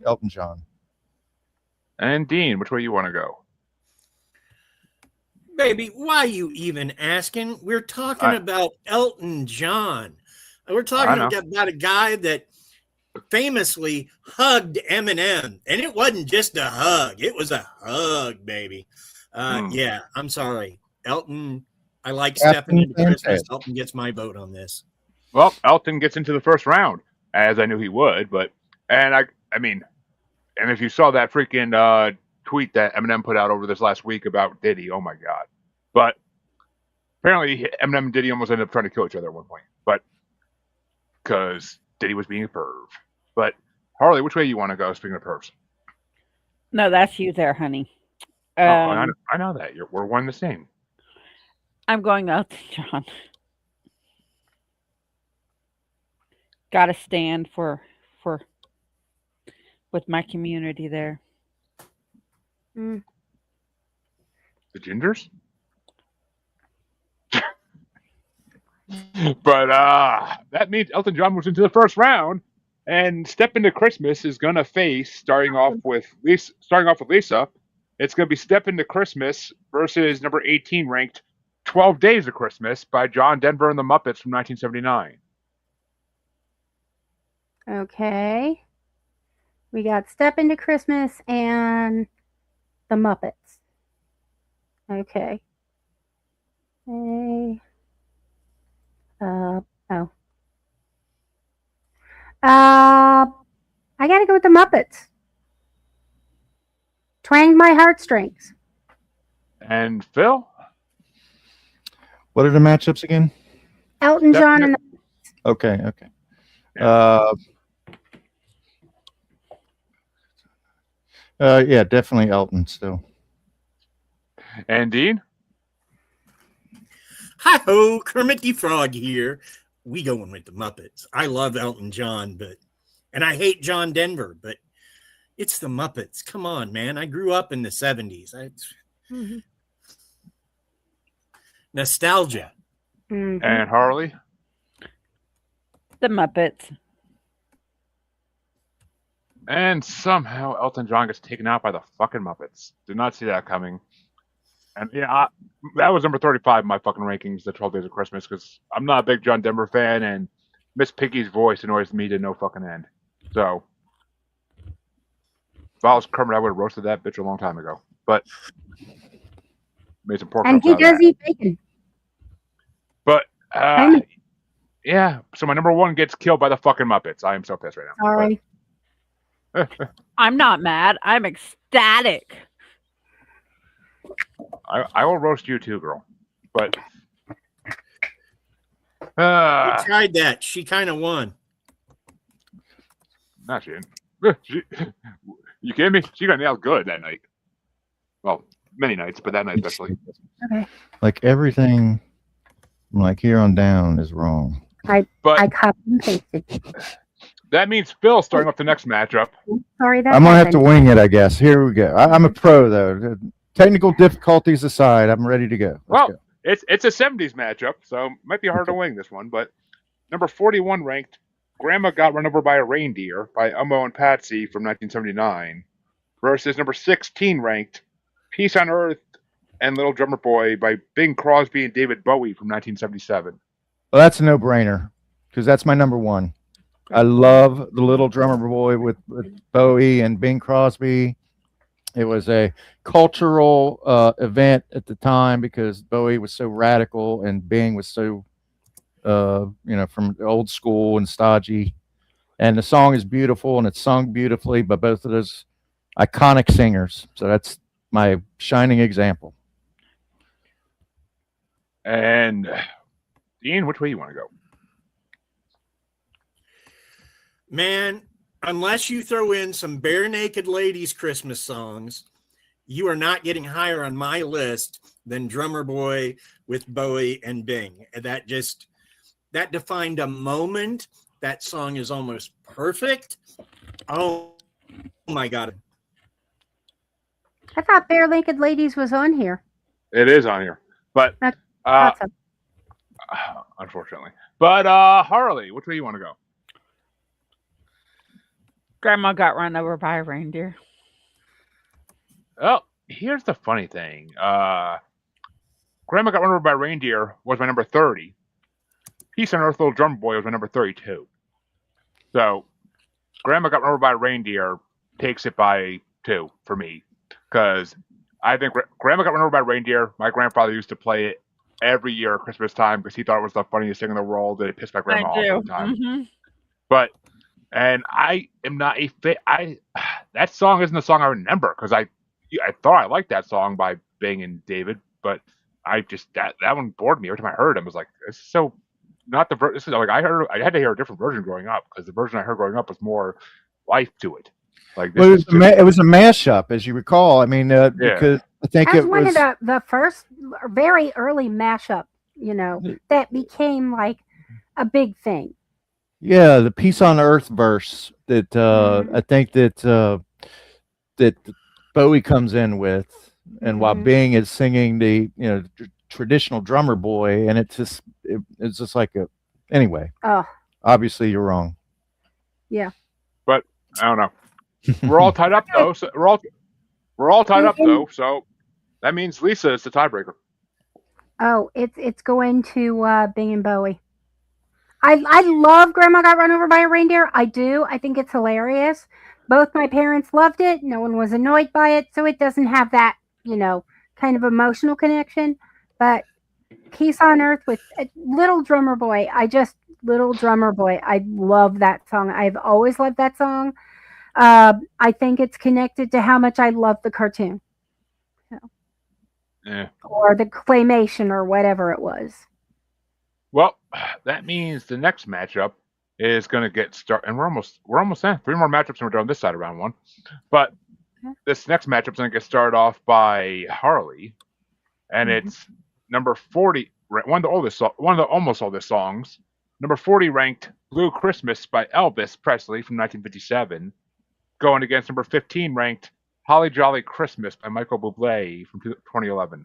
Elton John. and Dean, which way you want to go? Baby, why you even asking? We're talking about Elton John. We're talking about a guy that famously hugged Eminem, and it wasn't just a hug; it was a hug, baby. Yeah, I'm sorry, Elton. I like Stepping Into Christmas. Elton gets my vote on this. Well, Elton gets into the first round, as I knew he would. But I mean, and if you saw that freaking tweet that Eminem put out over this last week about Diddy, oh my god! But apparently, Eminem and Diddy almost ended up trying to kill each other at one point, but because Diddy was being a perv. But Harley, which way you want to go? Speaking of pervs. No, that's you there, honey. I know that we're one the same. I'm going out to John. Got to stand for with my community there. The Gingers. But that means Elton John moves into the first round, and Step Into Christmas is gonna face starting off with Lisa. It's gonna be Step Into Christmas versus number 18 ranked 12 Days of Christmas by John Denver and the Muppets from 1979. Okay. We got Step Into Christmas and the Muppets. Okay. I gotta go with the Muppets. Twanged my heartstrings. And Phil? What are the matchups again? Elton John and the Okay. Yeah, definitely Elton still. And Dean? Hi-ho, Kermit the Frog here. We going with the Muppets. I love Elton John, and I hate John Denver, but it's the Muppets. Come on, man. I grew up in the 70s. Nostalgia. And Harley? The Muppets. And somehow Elton John gets taken out by the fucking Muppets. Did not see that coming. And yeah, that was number 35 in my fucking rankings, the 12 Days of Christmas, because I'm not a big John Denver fan, and Miss Piggy's voice annoys me to no fucking end. So, if I was Kermit, I would have roasted that bitch a long time ago. But, made some pork and he does eat bacon. But, yeah, so my number one gets killed by the fucking Muppets. I am so pissed right now. Sorry. I'm not mad. I'm ecstatic. I will roast you too, girl. But We tried that. She kind of won. Nah, she didn't. You kidding me? She got nailed good that night. Well, many nights, but that night especially. Okay. Like everything, like here on down, is wrong. I copied and pasted. That means Phil starting up the next matchup. Sorry, that I'm gonna have happened. to wing it, I guess. Here we go. I'm a pro though. Technical difficulties aside, I'm ready to go. Let's go. It's a 70s matchup, so it might be hard to wing this one. But number 41 ranked, Grandma Got Run Over by a Reindeer by Elmo and Patsy from 1979 versus number 16 ranked, Peace on Earth and Little Drummer Boy by Bing Crosby and David Bowie from 1977. Well, that's a no-brainer because that's my number one. I love the Little Drummer Boy with Bowie and Bing Crosby. It was a cultural event at the time because Bowie was so radical and Bing was so from old school and stodgy. And the song is beautiful and it's sung beautifully by both of those iconic singers. So that's my shining example. And Dean, which way you want to go? Man, unless you throw in some bare naked ladies Christmas songs, you are not getting higher on my list than Drummer Boy with Bowie and Bing. That defined a moment. That song is almost perfect. Oh my God. I thought Bare Naked Ladies was on here. It is on here, but That's awesome. unfortunately. But Harley, which way you want to go? Grandma got run over by a reindeer. Well, here's the funny thing. Grandma Got Run Over by a Reindeer was my number 30. Peace on Earth, Little Drummer Boy was my number 32. So, Grandma Got Run Over by a Reindeer takes it by 2 for me. Because I think Grandma Got Run Over by a Reindeer, my grandfather used to play it every year at Christmas time because he thought it was the funniest thing in the world, and it pissed my grandma off all the time. Mm-hmm. But, and I am not a fit. That song isn't the song I remember because I thought I liked that song by Bing and David, but I just that one bored me every time I heard it. I was like, it's so not the this is like I had to hear a different version growing up because the version I heard growing up was more life to it. Like this Well, it was a mashup, as you recall. I mean, because I think That was it one was of the first very early mashup, that became like a big thing. yeah, the Peace on Earth verse that I think that Bowie comes in with, and while Bing is singing the traditional Drummer Boy, and it's just like a anyway. Oh, Obviously, you're wrong. yeah. But I don't know. We're all tied up though. So we're all tied up though. So that means Lisa is the tiebreaker. Oh, it's going to Bing and Bowie. I love Grandma Got Run Over by a Reindeer. I do. I think it's hilarious. Both my parents loved it. No one was annoyed by it, so it doesn't have that, kind of emotional connection. But Peace on Earth with Little Drummer Boy. Little Drummer Boy. I love that song. I've always loved that song. I think it's connected to how much I love the cartoon. Yeah. Or the claymation or whatever it was. Well, that means the next matchup is going to get started, and we're almost done. 3 more matchups, and we're done this side of round 1. But this next matchup is going to get started off by Harley, and it's number 40, one of the almost oldest songs. Number 40 ranked "Blue Christmas" by Elvis Presley from 1957, going against number 15 ranked "Holly Jolly Christmas" by Michael Bublé from 2011.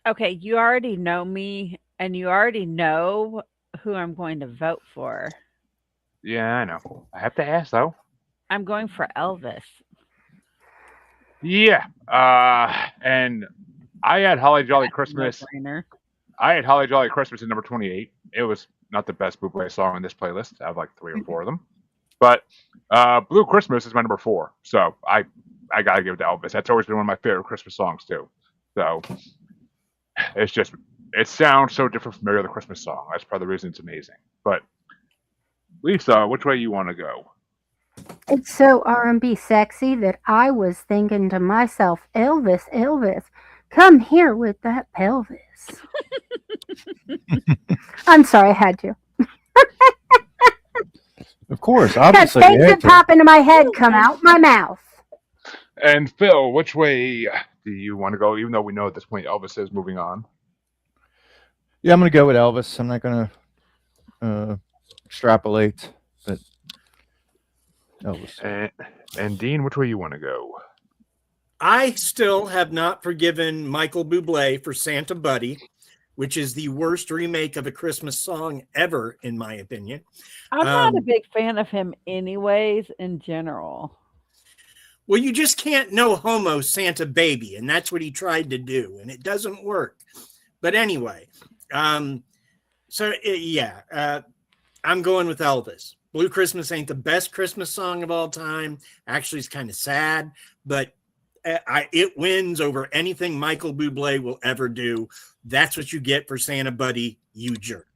Okay, you already know me, and you already know who I'm going to vote for. Yeah, I know. I have to ask though. I'm going for Elvis. Yeah, and I had "Holly Jolly Christmas." No-brainer. I had "Holly Jolly Christmas" at number 28. It was not the best Bublé song on this playlist. I have like 3 or 4 of them, but "Blue Christmas" is my number 4. So I gotta give it to Elvis. That's always been one of my favorite Christmas songs too. So it's just it sounds so different from every other Christmas song. That's part of the reason it's amazing. But Lisa, which way you want to go? It's so R&B sexy that I was thinking to myself, Elvis, come here with that pelvis. I'm sorry, I had to. Of course, Because obviously. things that pop into my head come out my mouth. And Phil, which way do you want to go? Even though we know at this point Elvis is moving on. Yeah, I'm going to go with Elvis. I'm not going to extrapolate, but Elvis. And Dean, which way you want to go? I still have not forgiven Michael Bublé for Santa Buddy, which is the worst remake of a Christmas song ever, in my opinion. I'm not a big fan of him anyways, in general. Well, you just can't no homo Santa baby, and that's what he tried to do, and it doesn't work. But anyway, I'm going with Elvis. Blue Christmas ain't the best Christmas song of all time. Actually, it's kind of sad, but It wins over anything Michael Bublé will ever do. That's what you get for Santa Buddy, you jerk.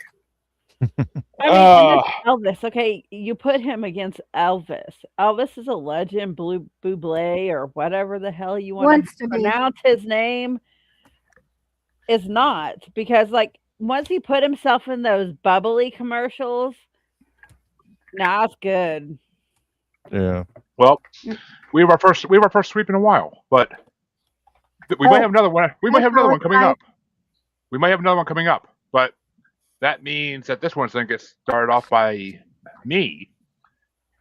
I mean, and that's Elvis. Okay, you put him against Elvis. Elvis is a legend, Bublé, or whatever the hell you want Wants to to be. pronounce his name, is not, because like once he put himself in those bubbly commercials, now it's good. Yeah. Well, we have our first sweep in a while, but we might have another one. We might have another one coming up. We might have another one coming up, but that means that this one's going to get started off by me.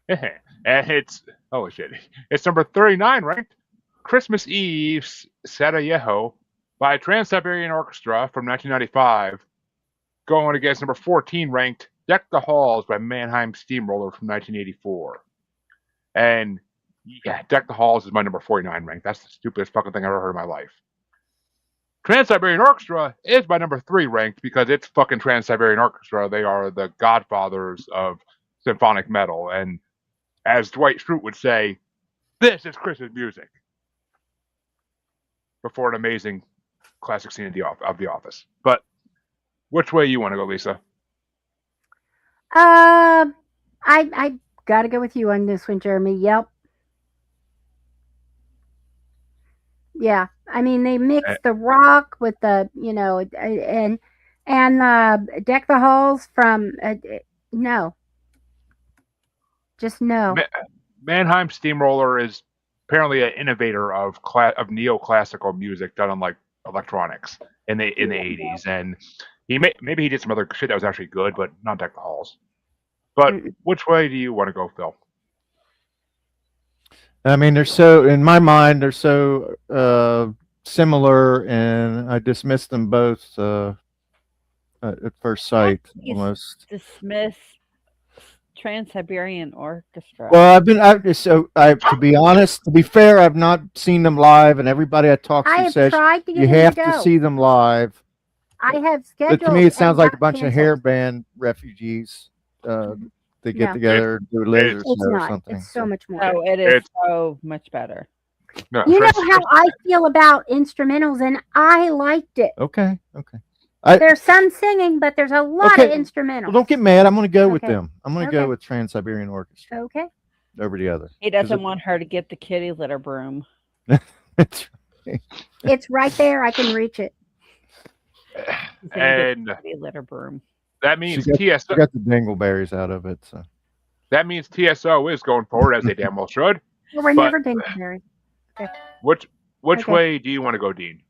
And it's, holy shit, it's number 39 ranked, Christmas Eve Sarajevo by Trans-Siberian Orchestra from 1995, going against number 14 ranked, Deck the Halls by Mannheim Steamroller from 1984. And yeah, Deck the Halls is my number 49 ranked. That's the stupidest fucking thing I've ever heard in my life. Trans-Siberian Orchestra is my number 3 ranked because it's fucking Trans-Siberian Orchestra. They are the godfathers of symphonic metal. And as Dwight Schrute would say, this is Christmas music. Before an amazing classic scene of The Office. But which way you want to go, Lisa? I gotta go with you on this one, Jeremy. Yep. Yeah, I mean they mix the rock with the and Deck the Halls from no, just no. Mannheim Steamroller is apparently an innovator of neoclassical music done on like electronics in the 80s, and maybe he did some other shit that was actually good, but not Deck the Halls. But which way do you want to go, Phil? I mean, in my mind, they're so similar, and I dismiss them both at first sight, almost. Dismiss Trans-Siberian Orchestra. Well, to be honest, to be fair, I've not seen them live, and everybody I talked to says you have to see them live. I have scheduled. But to me, it sounds like a bunch of hairband refugees. They get together and do a laser show or something. It's so much more. Oh, it's so much better. No, you know how I feel about instrumentals, and I liked it. Okay. There's some singing, but there's a lot of instrumentals. Well, don't get mad. I'm going to go with them. I'm going to go with Trans-Siberian Orchestra. Okay. Over the other. He doesn't want her to get the kitty litter broom. It's right there. I can reach it. And kitty litter broom. That means TSO got the dingleberries out of it. So that means TSO is going forward, as they damn well should. Well, we're never dingleberries. Okay. Which way do you want to go, Dean?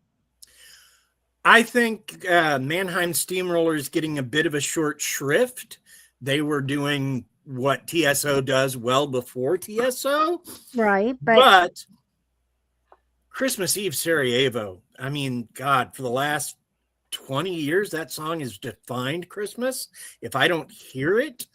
I think Mannheim Steamroller is getting a bit of a short shrift. They were doing what TSO does well before TSO. Right. But Christmas Eve Sarajevo, I mean, God, for the last 20 years, that song has defined Christmas. If I don't hear it,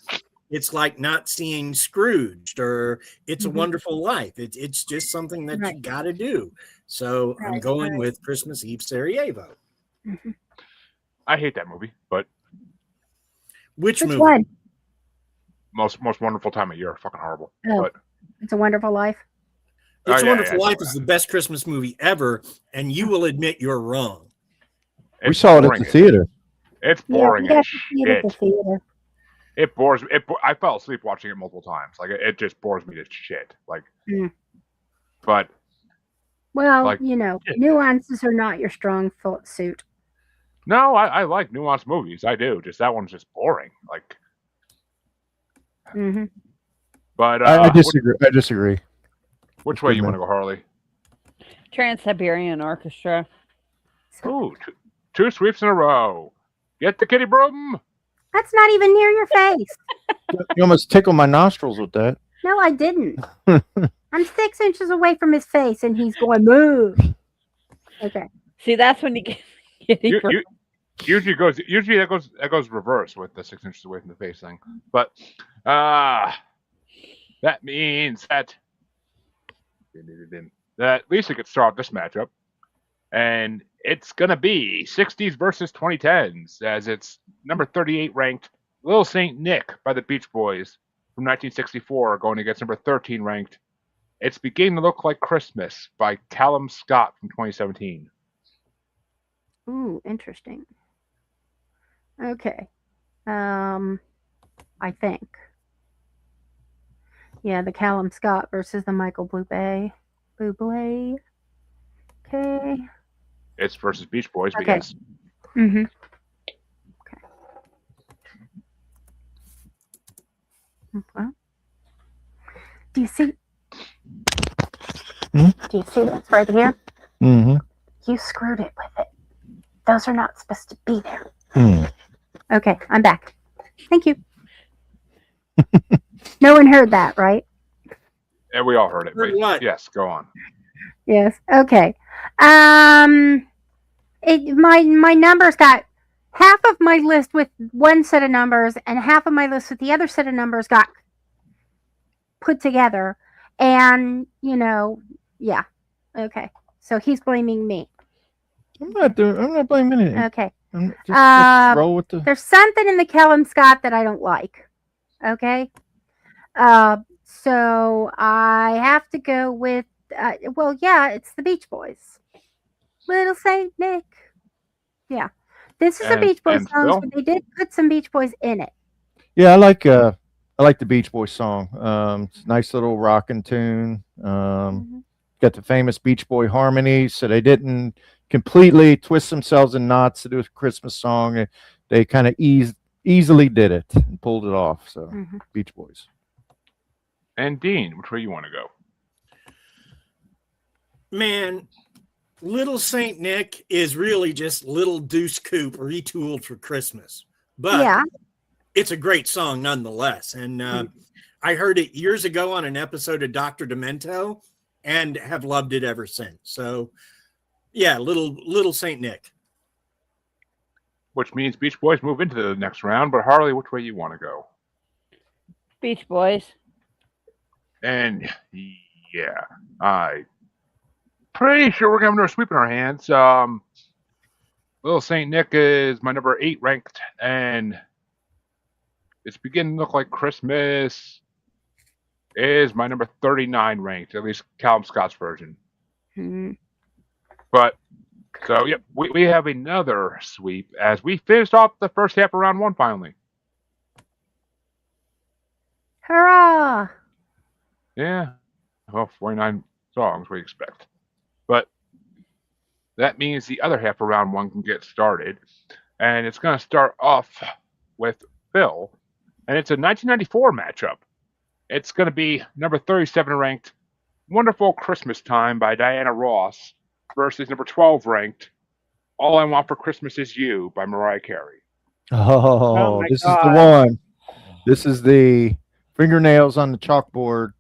it's like not seeing Scrooged or It's a Wonderful Life. It's just something that you got to do. So I'm going with Christmas Eve Sarajevo. Mm-hmm. I hate that movie, but which movie? One? Most wonderful time of year. Fucking horrible. Oh, but It's a Wonderful Life. It's a Wonderful Life is the best Christmas movie ever, and you will admit you're wrong. We saw it at the theater. It's boring as shit. It bores me. I fell asleep watching it multiple times. Like it just bores me to shit. Like, but well, nuances are not your strong suit. No, I like nuanced movies. I do. Just that one's just boring. Like, but I disagree. I disagree. Which way you want to go, Harley? Trans-Siberian Orchestra. Ooh, two sweeps in a row. Get the kitty broom. That's not even near your face. You almost tickled my nostrils with that. No, I didn't. I'm 6 inches away from his face, and he's going, move. Okay. See, that's when you get kitty broom. Usually that goes reverse with the 6 inches away from the face thing. But that means that Lisa could start this matchup. And it's going to be 60s versus 2010s, as it's number 38 ranked Little Saint Nick by the Beach Boys from 1964 going against number 13 ranked It's beginning to look like Christmas by Callum Scott from 2017. Ooh, interesting. Okay. I think. Yeah, the Callum Scott versus the Michael Bublé. Bublé. Okay. It's versus Beach Boys, but Okay. yes. Mm-hmm. Okay. Well, do you see? Hmm? Do you see this right here? Mm-hmm. You screwed it with it. Those are not supposed to be there. Hmm. Okay, I'm back. Thank you. No one heard that, right? And we all heard it, Heard but what? yes, go on. Yes. Okay. My numbers got half of my list with one set of numbers and half of my list with the other set of numbers got put together, and yeah. Okay. So he's blaming me. I'm not blaming anything. Okay. Just roll with the. There's something in the Callum Scott that I don't like. Okay. So I have to go with. Well, yeah, it's the Beach Boys. Little Saint Nick. Yeah. This is a Beach Boys and song, Phil? but they did put some Beach Boys in it. Yeah, I like the Beach Boys song. It's a nice little rocking tune. Got the famous Beach Boy harmonies, so they didn't completely twist themselves in knots to do a Christmas song. They kind of easily did it and pulled it off. So Beach Boys. And Dean, which way you want to go? Man, Little Saint Nick is really just Little Deuce Coupe retooled for Christmas. But Yeah. it's a great song nonetheless. And I heard it years ago on an episode of Dr. Demento and have loved it ever since. So, yeah, Little Saint Nick. Which means Beach Boys move into the next round, but Harley, which way you want to go? Beach Boys. And yeah, I pretty sure we're having a sweep in our hands. Little Saint Nick is my number 8 ranked, and it's beginning to look like Christmas is my number 39 ranked, at least Callum Scott's version. But so yep, we have another sweep as we finished off the first half of round 1 finally. Hurrah! Yeah, well, 49 songs, what do you expect? But that means the other half of round 1 can get started. And it's going to start off with Phil. And it's a 1994 matchup. It's going to be number 37 ranked Wonderful Christmas Time by Diana Ross versus number 12 ranked All I Want for Christmas Is You by Mariah Carey. Oh, my this God. is the one. This is the fingernails on the chalkboard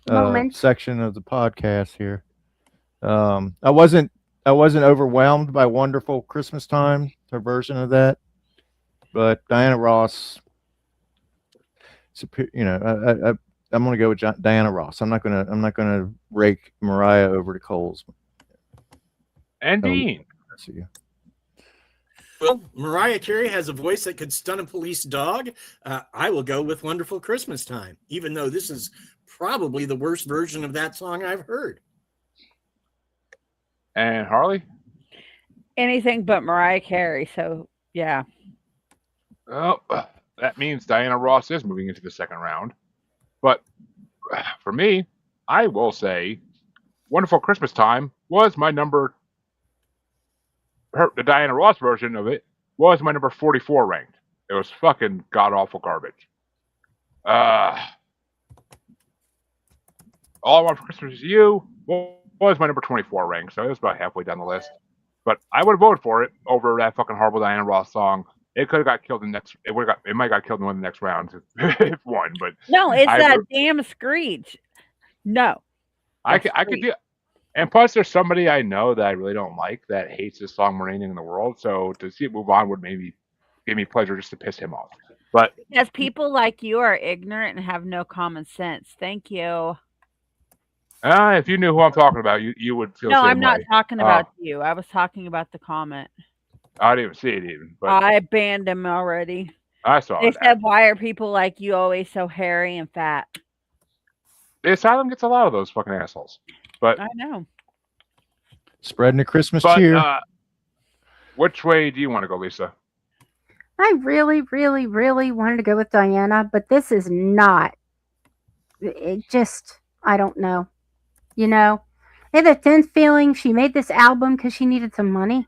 Moment. section of the podcast here. I wasn't overwhelmed by Wonderful Christmas Time, her version of that, but Diana Ross, I'm going to go with Diana Ross. I'm not gonna rake Mariah over the coals. And Dean. Well, Mariah Carey has a voice that could stun a police dog. I will go with Wonderful Christmas Time, even though this is probably the worst version of that song I've heard. And Harley? Anything but Mariah Carey. So, yeah. Well, that means Diana Ross is moving into the second round. But for me, I will say Wonderful Christmas Time was my number. The Diana Ross version of it was my number 44 ranked. It was fucking god awful garbage. All I Want for Christmas Is You was my number 24 ranked, so it was about halfway down the list. But I would have voted for it over that fucking horrible Diana Ross song. It could have got killed in the next. It might have got killed in one of the next rounds if won. But no, it's that damn screech. No, I could do. And plus, there's somebody I know that I really don't like that hates this song more than anything in the world. So to see it move on would maybe give me pleasure just to piss him off. But because people like you are ignorant and have no common sense. Thank you. If you knew who I'm talking about, you would feel. No, the same I'm not way. talking about you. I was talking about the comment. I didn't even see it even. But I banned him already. I saw They it. said, "Why are people like you always so hairy and fat?" The Asylum gets a lot of those fucking assholes. But I know. Spreading the Christmas cheer. Which way do you want to go, Lisa? I really, really, really wanted to go with Diana, but this is not. It just, I don't know. You know, I have a thin feeling she made this album because she needed some money.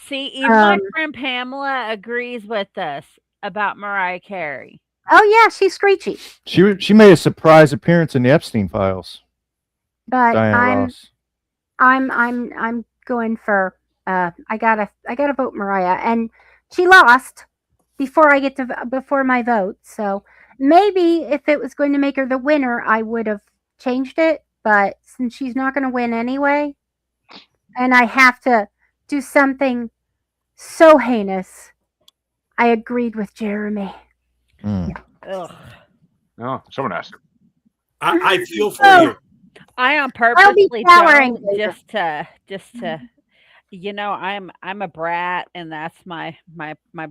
See, even my friend Pamela agrees with us about Mariah Carey. Oh yeah, she's screechy. She made a surprise appearance in the Epstein Files. But Diana Ross. I'm going for I gotta vote Mariah, and she lost before my vote. So maybe if it was going to make her the winner, I would have changed it. But since she's not going to win anyway, and I have to do something so heinous, I agreed with Jeremy. Ugh. No, someone asked. I feel for you. I on purposely showering don't just to you know, I'm a brat, and that's my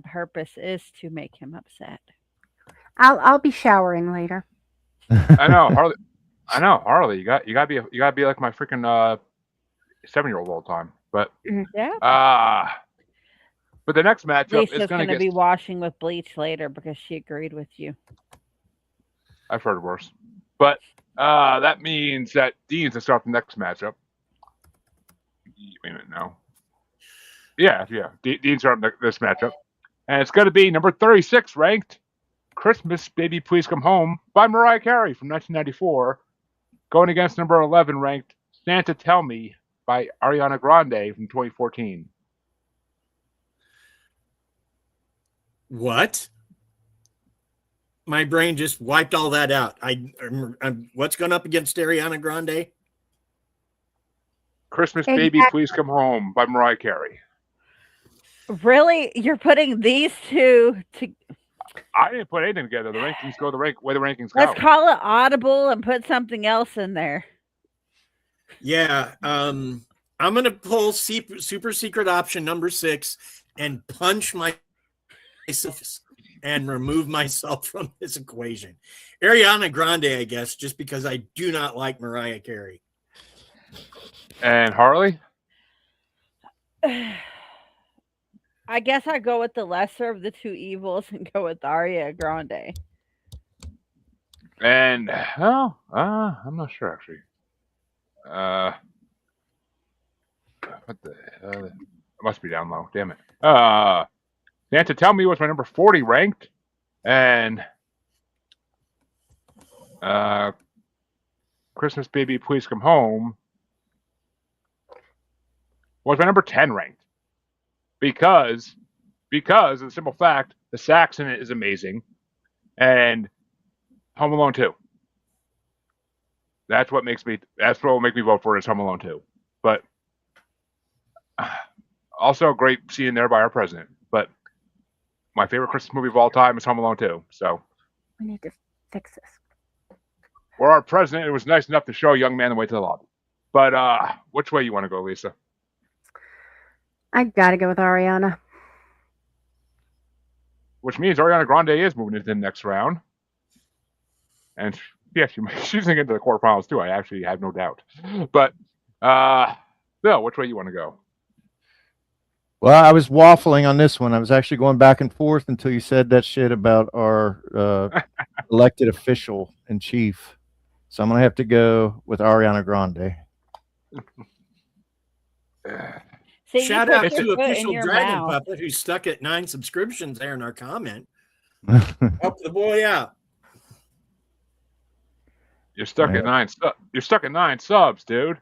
purpose is to make him upset. I'll be showering later. I know, Harley. You gotta be like my freaking 7-year-old all the time. But Yeah. but the next matchup Lisa's is gonna be washing with bleach later because she agreed with you. I've heard worse. But that means that Dean's to start the next matchup. Wait a minute, no. Yeah. Dean's starting this matchup. And it's going to be number 36 ranked Christmas Baby Please Come Home by Mariah Carey from 1994, going against number 11 ranked Santa Tell Me by Ariana Grande from 2014. What? My brain just wiped all that out. What's going up against Ariana Grande? Christmas Baby Please Come Home by Mariah Carey. Really? You're putting these two to... I didn't put anything together. The rankings go the way the rankings go. Let's call it audible and put something else in there. Yeah. I'm going to pull super secret option number 6 and punch myself and remove myself from this equation. Ariana Grande, I guess, just because I do not like Mariah Carey. And Harley? I guess I go with the lesser of the two evils and go with Ariana Grande. And I'm not sure actually. What the hell? It must be down low. Damn it. Santa Tell Me was my number 40 ranked, and Christmas Baby Please Come Home was my number 10 ranked because of the simple fact the sax in it is amazing, and Home Alone 2. That's what will make me vote for it is Home Alone 2. But also great scene there by our president. But my favorite Christmas movie of all time is Home Alone 2. So we need to fix this. For our president, it was nice enough to show a young man the way to the lobby. But which way you want to go, Lisa? I gotta go with Ariana. Which means Ariana Grande is moving into the next round. And yeah, she's going to get into the quarterfinals too. I actually have no doubt. But Bill, which way you want to go? Well, I was waffling on this one. I was actually going back and forth until you said that shit about our elected official in chief. So I'm going to have to go with Ariana Grande. See, shout out to official Dragon Puppet who's stuck at 9 subscriptions there in our comment. Help the boy out. You're stuck at 9. You're stuck at 9 subs, dude.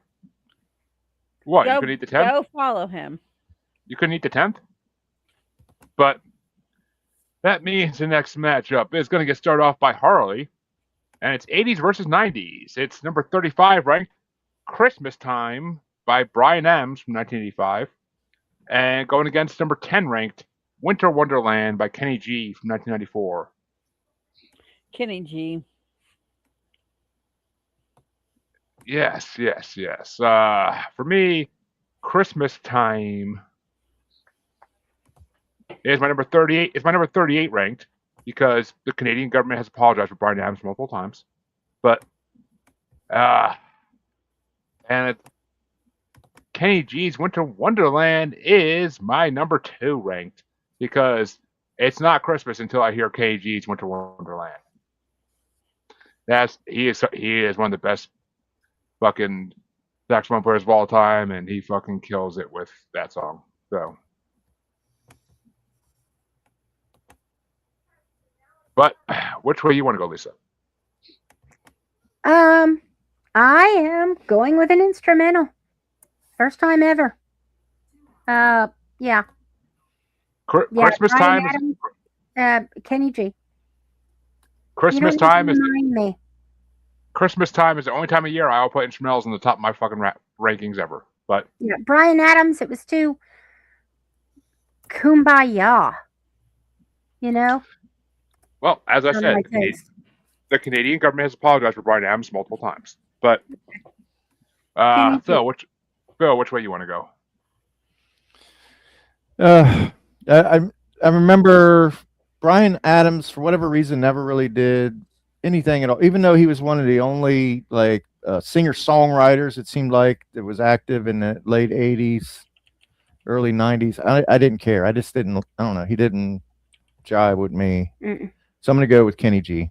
What? You couldn't eat the 10th? Go follow him. You couldn't eat the 10th? But that means the next matchup is going to get started off by Harley, and it's 80s versus 90s. It's number 35 ranked Christmas Time by Brian Ems from 1985, and going against number 10 ranked Winter Wonderland by Kenny G from 1994. Kenny G. Yes. For me, Christmas Time is my number 38. It's my number 38 ranked because the Canadian government has apologized for Brian Adams multiple times. But And Kenny G's Winter Wonderland is my number 2 ranked because it's not Christmas until I hear Kenny G's Winter Wonderland. He is one of the best fucking saxophone players of all time, and he fucking kills it with that song. So, but which way you want to go, Lisa? I am going with an instrumental. First time ever. Yeah. Christmas Bryan time. Adams, Kenny G. Christmas time is remind me. Christmas time is the only time of year I'll put instrumentals on the top of my fucking rankings ever. But Yeah, Bryan Adams. It was too kumbaya. Well, as I said, the Canadian government has apologized for Bryan Adams multiple times. But Phil, which way you want to go? I remember Bryan Adams, for whatever reason, never really did anything at all. Even though he was one of the only singer-songwriters, it seemed like, that was active in the late '80s, early '90s. I didn't care. I just didn't. I don't know. He didn't jive with me. So I'm going to go with Kenny G.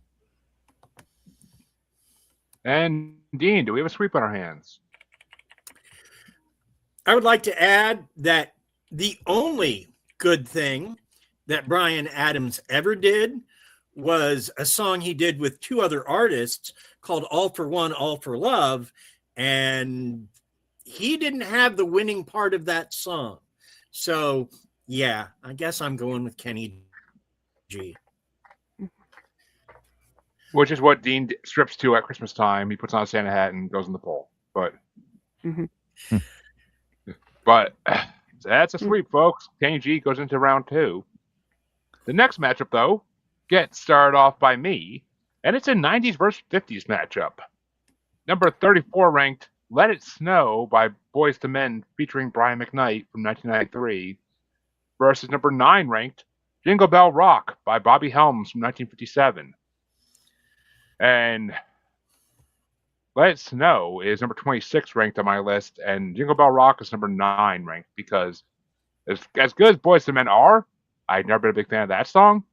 And Dean, do we have a sweep on our hands? I would like to add that the only good thing that Bryan Adams ever did was a song he did with 2 other artists called All for One, All for Love. And he didn't have the winning part of that song. So, yeah, I guess I'm going with Kenny G. Which is what Dean strips to at Christmas time. He puts on a Santa hat and goes in the pool. But that's a sweep, folks. Kenny G goes into round 2. The next matchup, though, gets started off by me, and it's a 90s versus 50s matchup. Number 34 ranked Let It Snow by Boyz II Men featuring Brian McKnight from 1993 versus number 9 ranked Jingle Bell Rock by Bobby Helms from 1957. And Let It Snow is number 26 ranked on my list, and Jingle Bell Rock is number 9 ranked because as good as Boyz II Men are, I've never been a big fan of that song.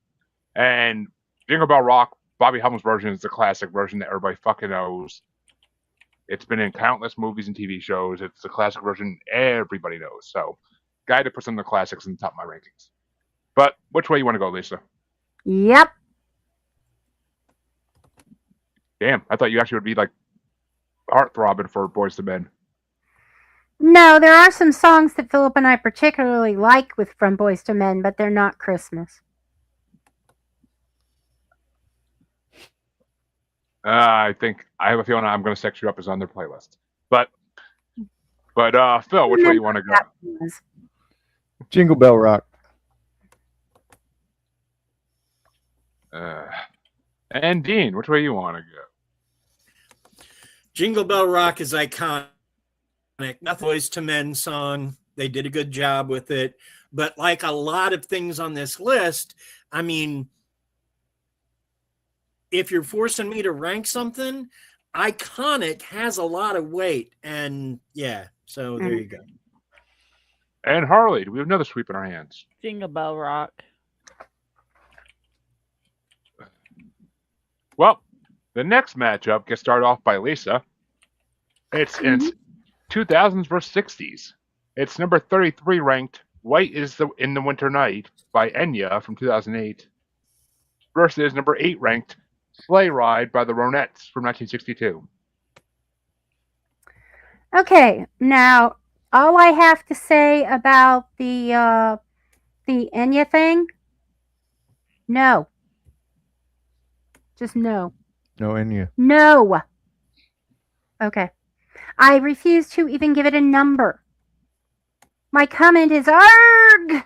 And Jingle Bell Rock, Bobby Helms' version, is the classic version that everybody fucking knows. It's been in countless movies and TV shows. It's the classic version everybody knows. So, guy to put some of the classics in the top of my rankings. But which way you want to go, Lisa? Yep. Damn, I thought you actually would be like heart-throbbing for Boyz II Men. No, there are some songs that Philip and I particularly like from Boyz II Men, but they're not Christmas. I think I have a feeling I'm going to sex you up as on their playlist. But Phil, which way you want to go? Jingle Bell Rock. And Dean, which way you want to go? Jingle Bell Rock is iconic. Nothing Boyz II Men song. They did a good job with it. But like a lot of things on this list, I mean, if you're forcing me to rank something, iconic has a lot of weight. And yeah, so there you go. And Harley, do we have another sweep in our hands? Jingle Bell Rock. Well, the next matchup gets started off by Lisa. It's 2000s versus 60s. It's number 33 ranked White is in the Winter Night by Enya from 2008 versus number 8 ranked Sleigh Ride by the Ronettes from 1962. Okay, now all I have to say about the Enya thing, no. Just no. No Enya. No. Okay. I refuse to even give it a number. My comment is ARG!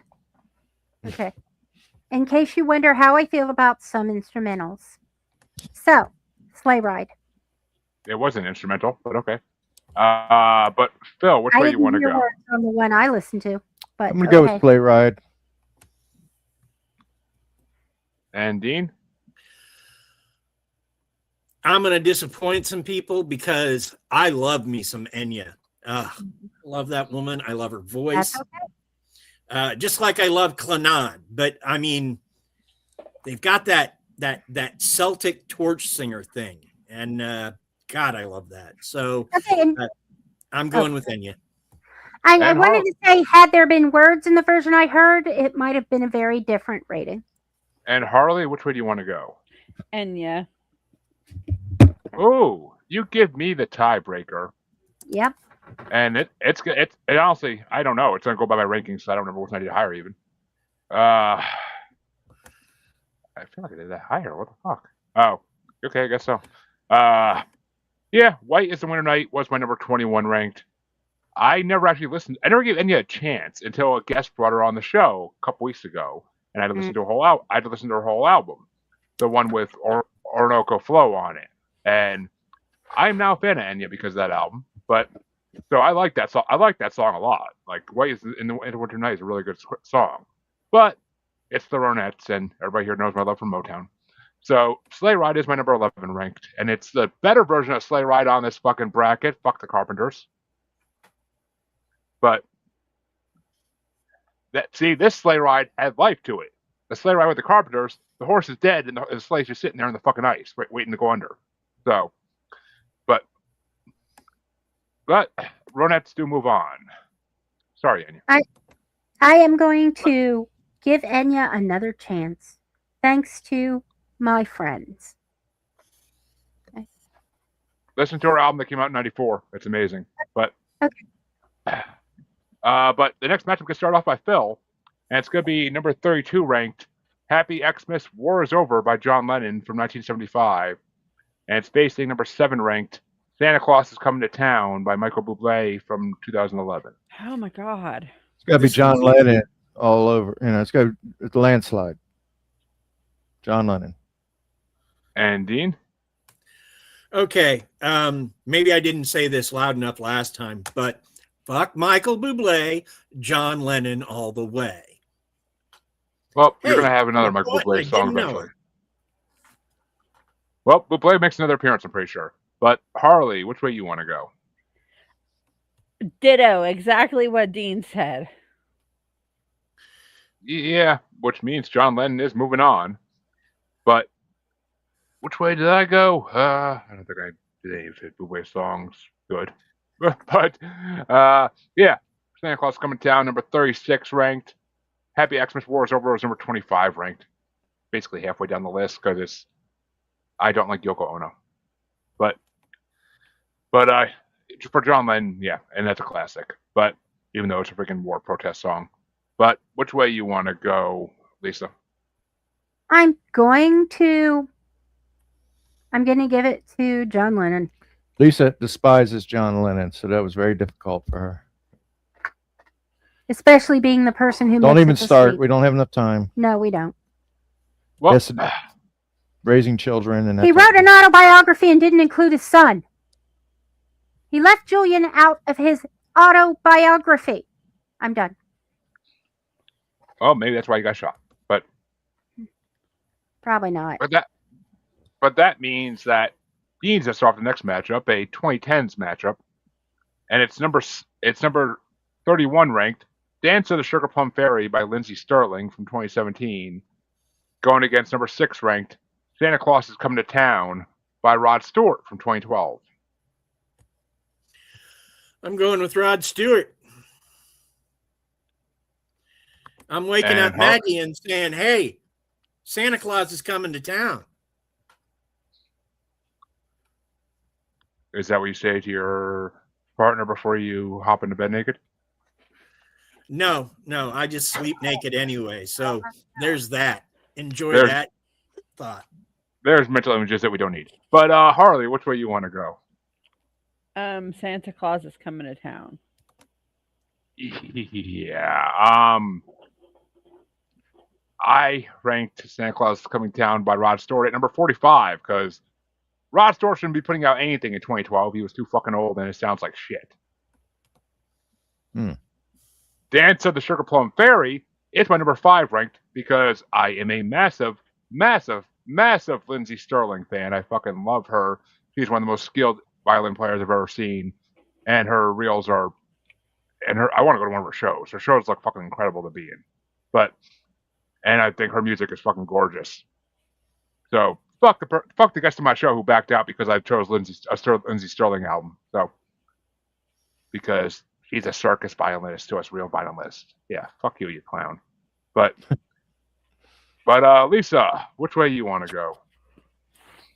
Okay. In case you wonder how I feel about some instrumentals. So, Sleigh Ride. It was an instrumental, but okay. But Phil, which way you want to go? On the one I listened to, but I'm gonna go with Sleigh Ride. And Dean? I'm going to disappoint some people because I love me some Enya. Love that woman. I love her voice. That's okay. Just like I love Clannad. But I mean, they've got that Celtic torch singer thing. And God, I love that. So Okay, and I'm going with Enya. I And wanted to say, had there been words in the version I heard, it might have been a very different rating. And Harley, which way do you want to go? Enya. Oh, you give me the tiebreaker. Yep. And it's honestly, I don't know. It's gonna go by my rankings, so I don't remember which one I did higher even. I feel like I did that higher. What the fuck? Oh, okay, I guess so. Yeah, White is the Winter Night was my number 21 ranked. I never actually listened. I never gave Enya a chance until a guest brought her on the show a couple weeks ago, and I had to listen to I had to listen to her whole album, the one with Orinoco Flow on it, and I'm now a fan of Enya because of that album. But so I like that song. I like that song a lot. Like White is in the Winter Night is a really good song, but it's the Ronettes, and everybody here knows my love for Motown. So Sleigh Ride is my number 11 ranked, and it's the better version of Sleigh Ride on this fucking bracket. Fuck the Carpenters. But this Sleigh Ride had life to it. The Sleigh Ride with the Carpenters, the horse is dead, and the sleigh's just sitting there in the fucking ice, waiting to go under. So, but Ronettes do move on. Sorry, Enya. I am going to give Enya another chance, thanks to my friends. Okay. Listen to her album that came out in '94. It's amazing. But Okay. But the next matchup can start off by Phil, and it's going to be number 32 ranked, Happy Xmas War is Over by John Lennon from 1975. And it's facing number 7 ranked, Santa Claus is Coming to Town by Michael Bublé from 2011. Oh my God. It's got to be John Lennon all over. It's got a landslide. John Lennon. And Dean? Okay. Maybe I didn't say this loud enough last time, but fuck Michael Bublé, John Lennon all the way. Well, you're going to have another Michael Bublé song eventually. Well, Bublé makes another appearance, I'm pretty sure. But Harley, which way you want to go? Ditto. Exactly what Dean said. Yeah, which means John Lennon is moving on. But which way did I go? I don't think I did any of Bublé songs good. But yeah, Santa Claus Coming to Town, number 36 ranked. Happy Xmas War is Over was number 25 ranked. Basically halfway down the list because I don't like Yoko Ono. But for John Lennon, yeah, and that's a classic. But even though it's a freaking war protest song. But which way you want to go, Lisa? I'm going to give it to John Lennon. Lisa despises John Lennon, so that was very difficult for her. Especially being the person who Don't makes even it this start. week. We don't have enough time. No, we don't. Well, Yes, raising children and He wrote an autobiography and didn't include his son. He left Julian out of his autobiography. I'm done. oh, maybe that's why you got shot. But Probably not. But that means that Dean's just off the next matchup, a 2010s matchup, and it's number 31 ranked, Dance of the Sugar Plum Fairy by Lindsey Sterling from 2017, going against number 6 ranked, Santa Claus is Coming to Town by Rod Stewart from 2012. I'm going with Rod Stewart. I'm waking up Maggie and saying, hey, Santa Claus is coming to town. Is that what you say to your partner before you hop into bed naked? No, I just sleep naked anyway. So there's that. Enjoy that thought. There's mental images that we don't need. But Harley, which way you want to go? Santa Claus is Coming to Town. Yeah. I ranked Santa Claus Coming to Town by Rod Stewart at number 45 because Rod Stewart shouldn't be putting out anything in 2012. He was too fucking old and it sounds like shit. Dance of the Sugar Plum Fairy is my number 5 ranked because I am a massive, massive massive Lindsey Sterling fan. I fucking love her. She's one of the most skilled violin players I've ever seen, and her reels are. And I want to go to one of her shows. Her shows look fucking incredible to be in, and I think her music is fucking gorgeous. So fuck the guest of my show who backed out because I chose Lindsey Sterling album. So because he's a circus violinist to us real violinists. Yeah, fuck you, you clown. But Lisa, which way you want to go?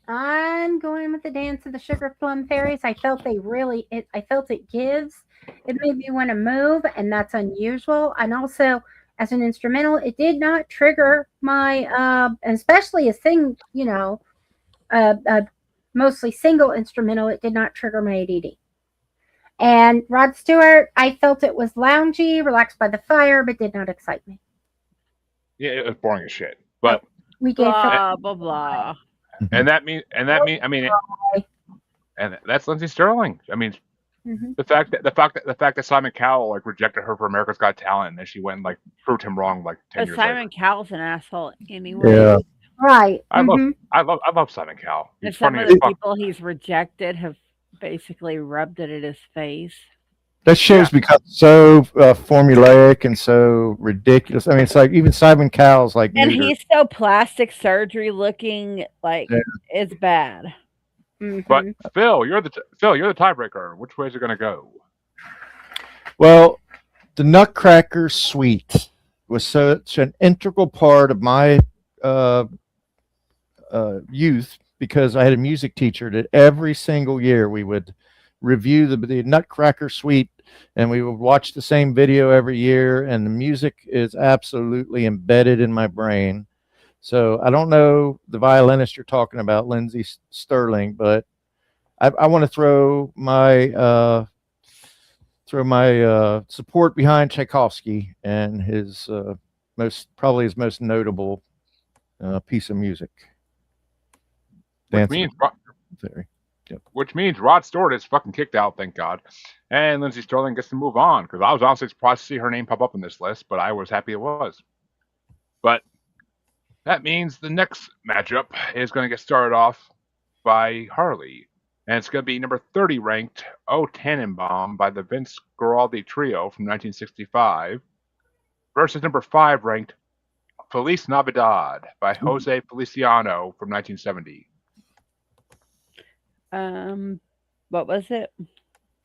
I'm going with the Dance of the Sugar Plum Fairies. I felt I felt it gives. It made me want to move, and that's unusual. And also, as an instrumental, it did not trigger my, especially a mostly single instrumental, it did not trigger my ADD. And Rod Stewart, I felt it was loungy, relaxed by the fire, but did not excite me. Yeah, it was boring as shit. But we gave blah blah blah. And that's Lindsey Sterling. I mean, the fact that Simon Cowell like rejected her for America's Got Talent, and then she went and like proved him wrong like 10 years Simon later. Cowell's an asshole anyway. Yeah. Right. I love Simon Cowell. And He's some funny of as the fuck. people he's rejected have basically rubbed it in his face. That show's become so formulaic and so ridiculous. I mean, it's like even Simon Cowell's like, And neutered. he's so plastic surgery looking, like it's bad. But Phil, you're the tiebreaker. Which way is it going to go? Well, the Nutcracker Suite was such an integral part of my youth because I had a music teacher that every single year we would review the Nutcracker Suite, and we would watch the same video every year, and the music is absolutely embedded in my brain. So I don't know the violinist you're talking about, Lindsey Sterling, but I want to throw my support behind Tchaikovsky and his probably his most notable piece of music. Which means Rod Stewart is fucking kicked out, thank God, and Lindsey Sterling gets to move on. Because I was honestly surprised to see her name pop up in this list, but I was happy it was. But that means the next matchup is going to get started off by Harley. And it's going to be number 30 ranked O Tannenbaum by the Vince Guaraldi Trio from 1965 versus number 5 ranked Feliz Navidad by Jose Feliciano from 1970. What was it?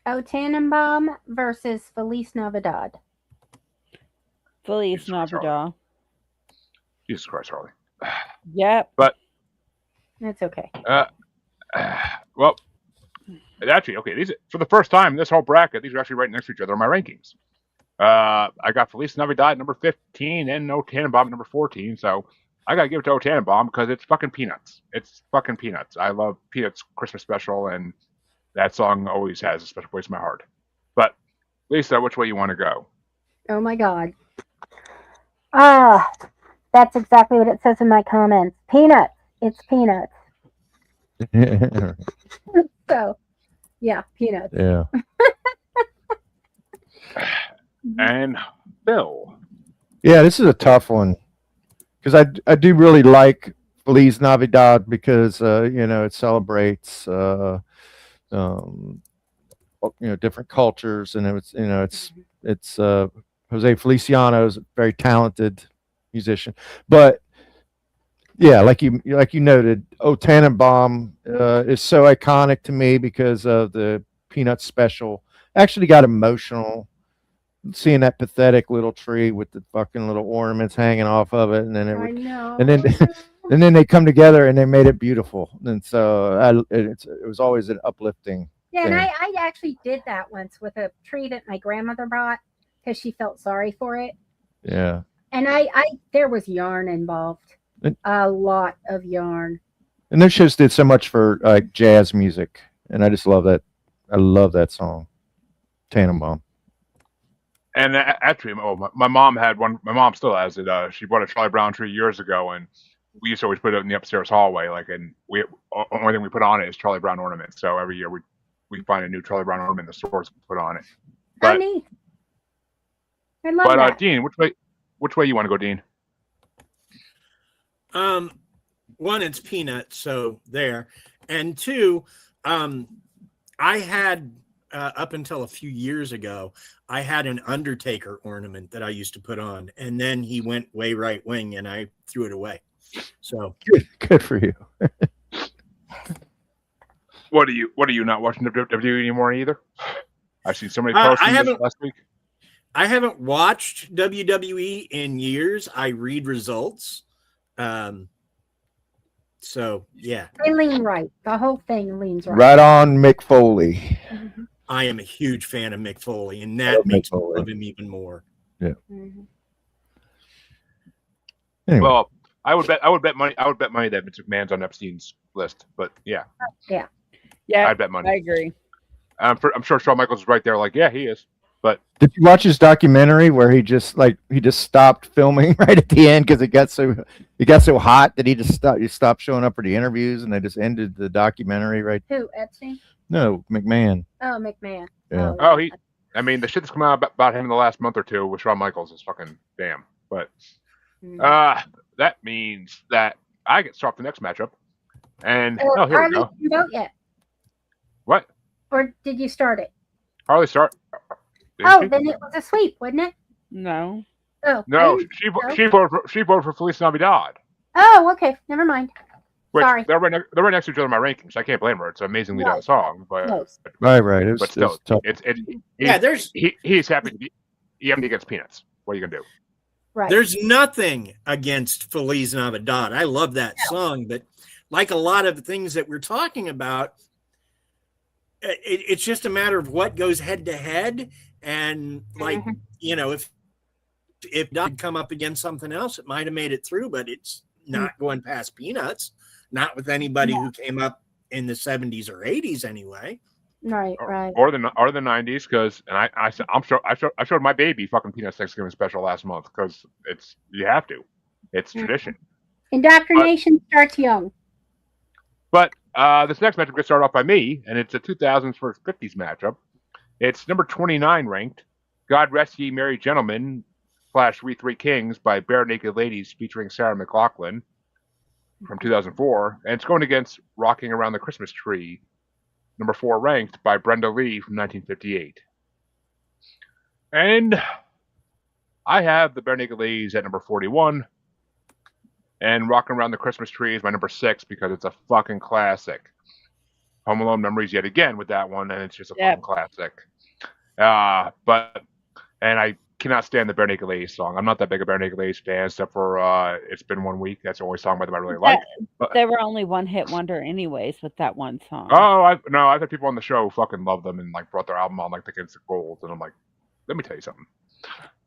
O Tannenbaum versus Feliz Navidad. Feliz Navidad. Jesus Christ, Harley. Yep. But that's okay. Well, actually, okay. These for the first time in this whole bracket, these are actually right next to each other in my rankings. I got Feliz Navidad number 15 and O Tannenbaum number 14. So I gotta give it to O Tannenbaum because it's fucking Peanuts. It's fucking Peanuts. I love Peanuts Christmas special, and that song always has a special place in my heart. But Lisa, which way you want to go? Oh my God. That's exactly what it says in my comments. Peanuts. It's Peanuts. So, yeah, Peanuts. Yeah. And Bill. Yeah, this is a tough one because I do really like Feliz Navidad because it celebrates different cultures, and it's Jose Feliciano is a very talented musician, but yeah, like you noted, O Tannenbaum is so iconic to me because of the Peanuts special. I actually got emotional seeing that pathetic little tree with the fucking little ornaments hanging off of it, and then and then they come together and they made it beautiful, and so it was always an uplifting. Yeah, thing. and I actually did that once with a tree that my grandmother bought because she felt sorry for it. Yeah, and I there was yarn involved, a lot of yarn. And those shows did so much for like jazz music, and I just love that. I love that song, Tannenbaum. And actually, my mom had one. My mom still has it. She bought a Charlie Brown tree years ago, and we used to always put it in the upstairs hallway. And only thing we put on it is Charlie Brown ornaments. So every year we find a new Charlie Brown ornament in the stores to put on it. But, neat. I love that. Dean, which way you want to go, Dean? one, it's Peanuts, so there. And two, I had up until a few years ago, I had an Undertaker ornament that I used to put on, and then he went way right wing, and I threw it away. So Good for you. What are you not watching WWE anymore either? I've seen so many posts I from this haven't. last week. I haven't watched WWE in years. I read results. So yeah, They lean right. The whole thing leans right. Right on, Mick Foley. Mhm. I am a huge fan of Mick Foley, and I that love Mick makes me Foley. love him even more. Mhm. Anyway, Well, I would bet money that Vince McMahon's on Epstein's list. But yeah, Yeah, I'd bet money. I agree. I'm sure Shawn Michaels is right there. Like, yeah, he is. But did you watch his documentary where he just stopped filming right at the end because it got so hot that he stopped showing up for the interviews and they just ended the documentary right? Who, Epstein? No, McMahon. Oh, McMahon. Yeah. oh, I mean, the shit that's come out about him in the last month or two with Shawn Michaels is fucking damn. But Mhm. that means that I get to start the next matchup. And here we Harley go. didn't vote yet, What? or did you start it? Harley start. Did Oh, she? then it was a sweep, wasn't it? No. Oh, No, I didn't- she voted for Feliz Navidad. Oh, okay. Never mind. Which Sorry. they're right next to each other in my rankings. I can't blame her. It's an amazingly done song, but Close. Right. It was, but still, it was tough. he's happy to be against Peanuts. What are you gonna do? Right. There's nothing against Feliz Navidad. I love that song, but like a lot of the things that we're talking about, it's just a matter of what goes head to head. And like, if Doc had come up against something else, it might have made it through, but it's not going past Peanuts, not with anybody who came up in the 70s or 80s anyway. Right. Or the 90s, because I showed my baby fucking Peanuts Thanksgiving special last month because you have to. It's tradition. Indoctrination starts young. But this next matchup gets started off by me, and it's a 2000s versus 50s matchup. It's number 29 ranked, God Rest Ye Merry Gentlemen / We Three Kings by Bare Naked Ladies featuring Sarah McLachlan from 2004, and it's going against Rocking Around the Christmas Tree, number 4 ranked by Brenda Lee from 1958. And I have the Bare Naked Ladies at number 41, and Rocking Around the Christmas Tree is my number 6 because it's a fucking classic. Home Alone Memories yet again with that one, and it's just a fucking classic. And I cannot stand the Bare Naked Ladies song. I'm not that big a Bare Naked Ladies fan, except for It's Been 1 Week. That's the only song by them I really like. They were only one hit wonder anyways with that one song. Oh, I've had people on the show who fucking love them and like brought their album on like Against the Gold, and I'm like, let me tell you something.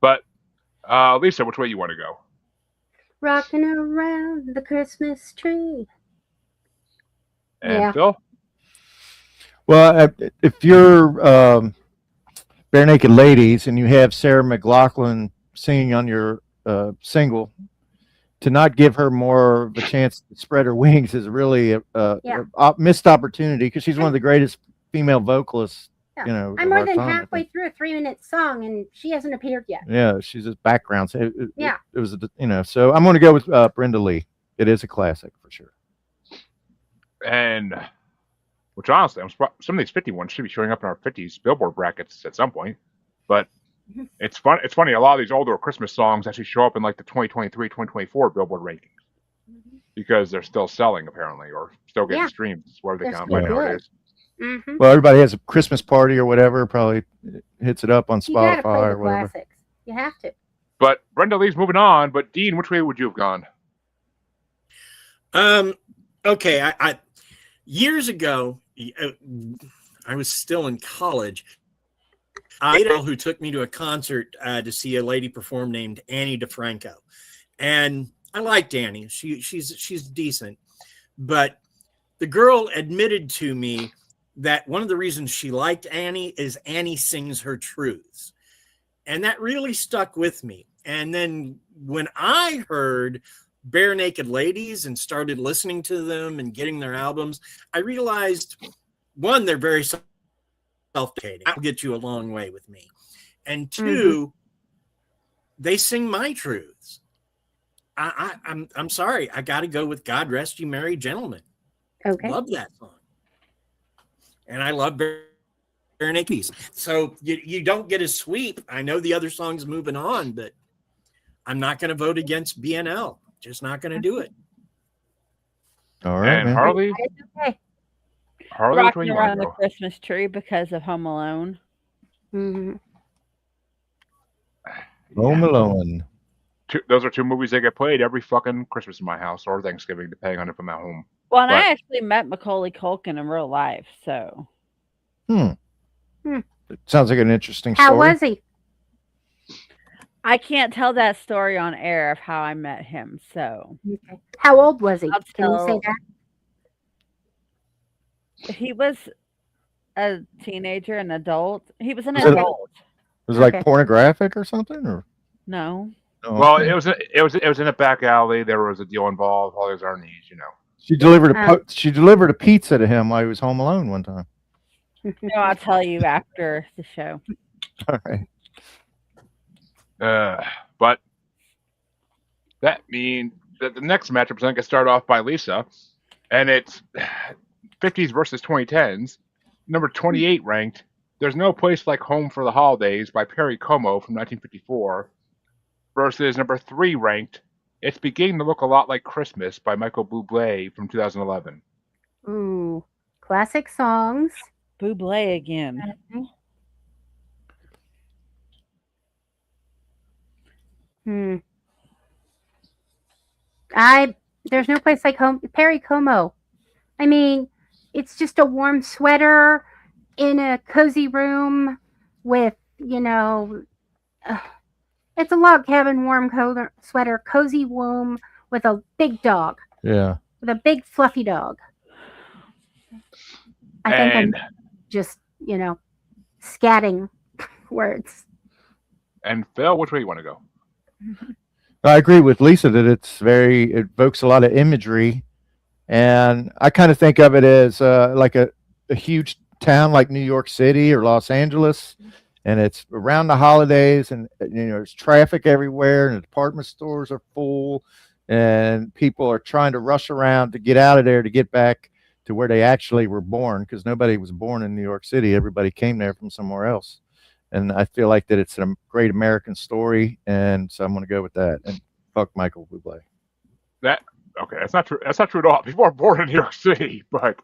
But Lisa, which way you want to go? Rocking around the Christmas tree. And Phil? Well, if you're Bare Naked Ladies and you have Sarah McLachlan singing on your single, to not give her more of a chance to spread her wings is really a missed opportunity because she's one of the greatest female vocalists. Yeah. I'm more than halfway through a 3-minute song and she hasn't appeared yet. Yeah, she's just background. It was so I'm going to go with Brenda Lee. It is a classic for sure. And which honestly, some of these 50 ones should be showing up in our 50s Billboard brackets at some point. But it's fun. It's funny. A lot of these older Christmas songs actually show up in like the 2023, 2024 Billboard rankings because they're still selling apparently, or still getting streams. Whatever they count by nowadays. Well, everybody has a Christmas party or whatever. Probably hits it up on Spotify or whatever. Classics. You have to. But Brenda Lee's moving on. But Dean, which way would you have gone? Okay. I years ago, I was still in college. I had a girl who took me to a concert to see a lady perform named Annie DeFranco, and I liked Annie. She's decent, but the girl admitted to me that one of the reasons she liked Annie is Annie sings her truths, and that really stuck with me. And then when I heard Bare Naked Ladies and started listening to them and getting their albums, I realized, one, they're very self-deprecating. That'll get you a long way with me. And two, they sing my truths. I'm sorry. I got to go with God Rest You Merry Gentlemen. Okay. Love that song. And I love Bare Naked Peace. So you don't get a sweep. I know the other song's moving on, but I'm not going to vote against BNL. Just not going to do it. All right, And man. Harley, Okay. Harley, which way Rocking you want around to the go? Christmas tree because of Home Alone. hmm Home Alone. Those are two movies that get played every fucking Christmas in my house or Thanksgiving, depending on if I'm at home. Well, and But- I actually met Macaulay Culkin in real life, so Sounds like an interesting How story. was he? I can't tell that story on air of how I met him. So Okay. How old was he? I'll Can you say tell- that? he was a teenager, an adult. He was an Was it- adult. Was it like Okay. pornographic or something? Or No. no, Well, okay. it was in a back alley. There was a deal involved. All those are needs, you know. She delivered a pizza to him while he was home alone one time. No, I'll tell you after the show. All right. But that means that the next matchup is going to get started off by Lisa, and it's 50s versus 2010s. Number 28 ranked, There's No Place Like Home for the Holidays by Perry Como from 1954 versus number 3 ranked, It's Beginning to Look a Lot Like Christmas by Michael Bublé from 2011. Ooh, classic songs. Bublé again. There's no place like home. Perry Como. I mean, it's just a warm sweater in a cozy room with, it's a log cabin warm sweater, cozy room with a big dog, Yeah. with a big fluffy dog. I think And I'm just, scatting words. and Phil, which way you want to go? I agree with Lisa that it evokes a lot of imagery, and I kind of think of it as like a huge town like New York City or Los Angeles, and it's around the holidays, and there's traffic everywhere, and the department stores are full, and people are trying to rush around to get out of there to get back to where they actually were born, because nobody was born in New York City. Everybody came there from somewhere else. And I feel like that it's a great American story, and so I'm going to go with that. And fuck Michael Bublé. Okay, that's not true. That's not true at all. People are born in New York City, but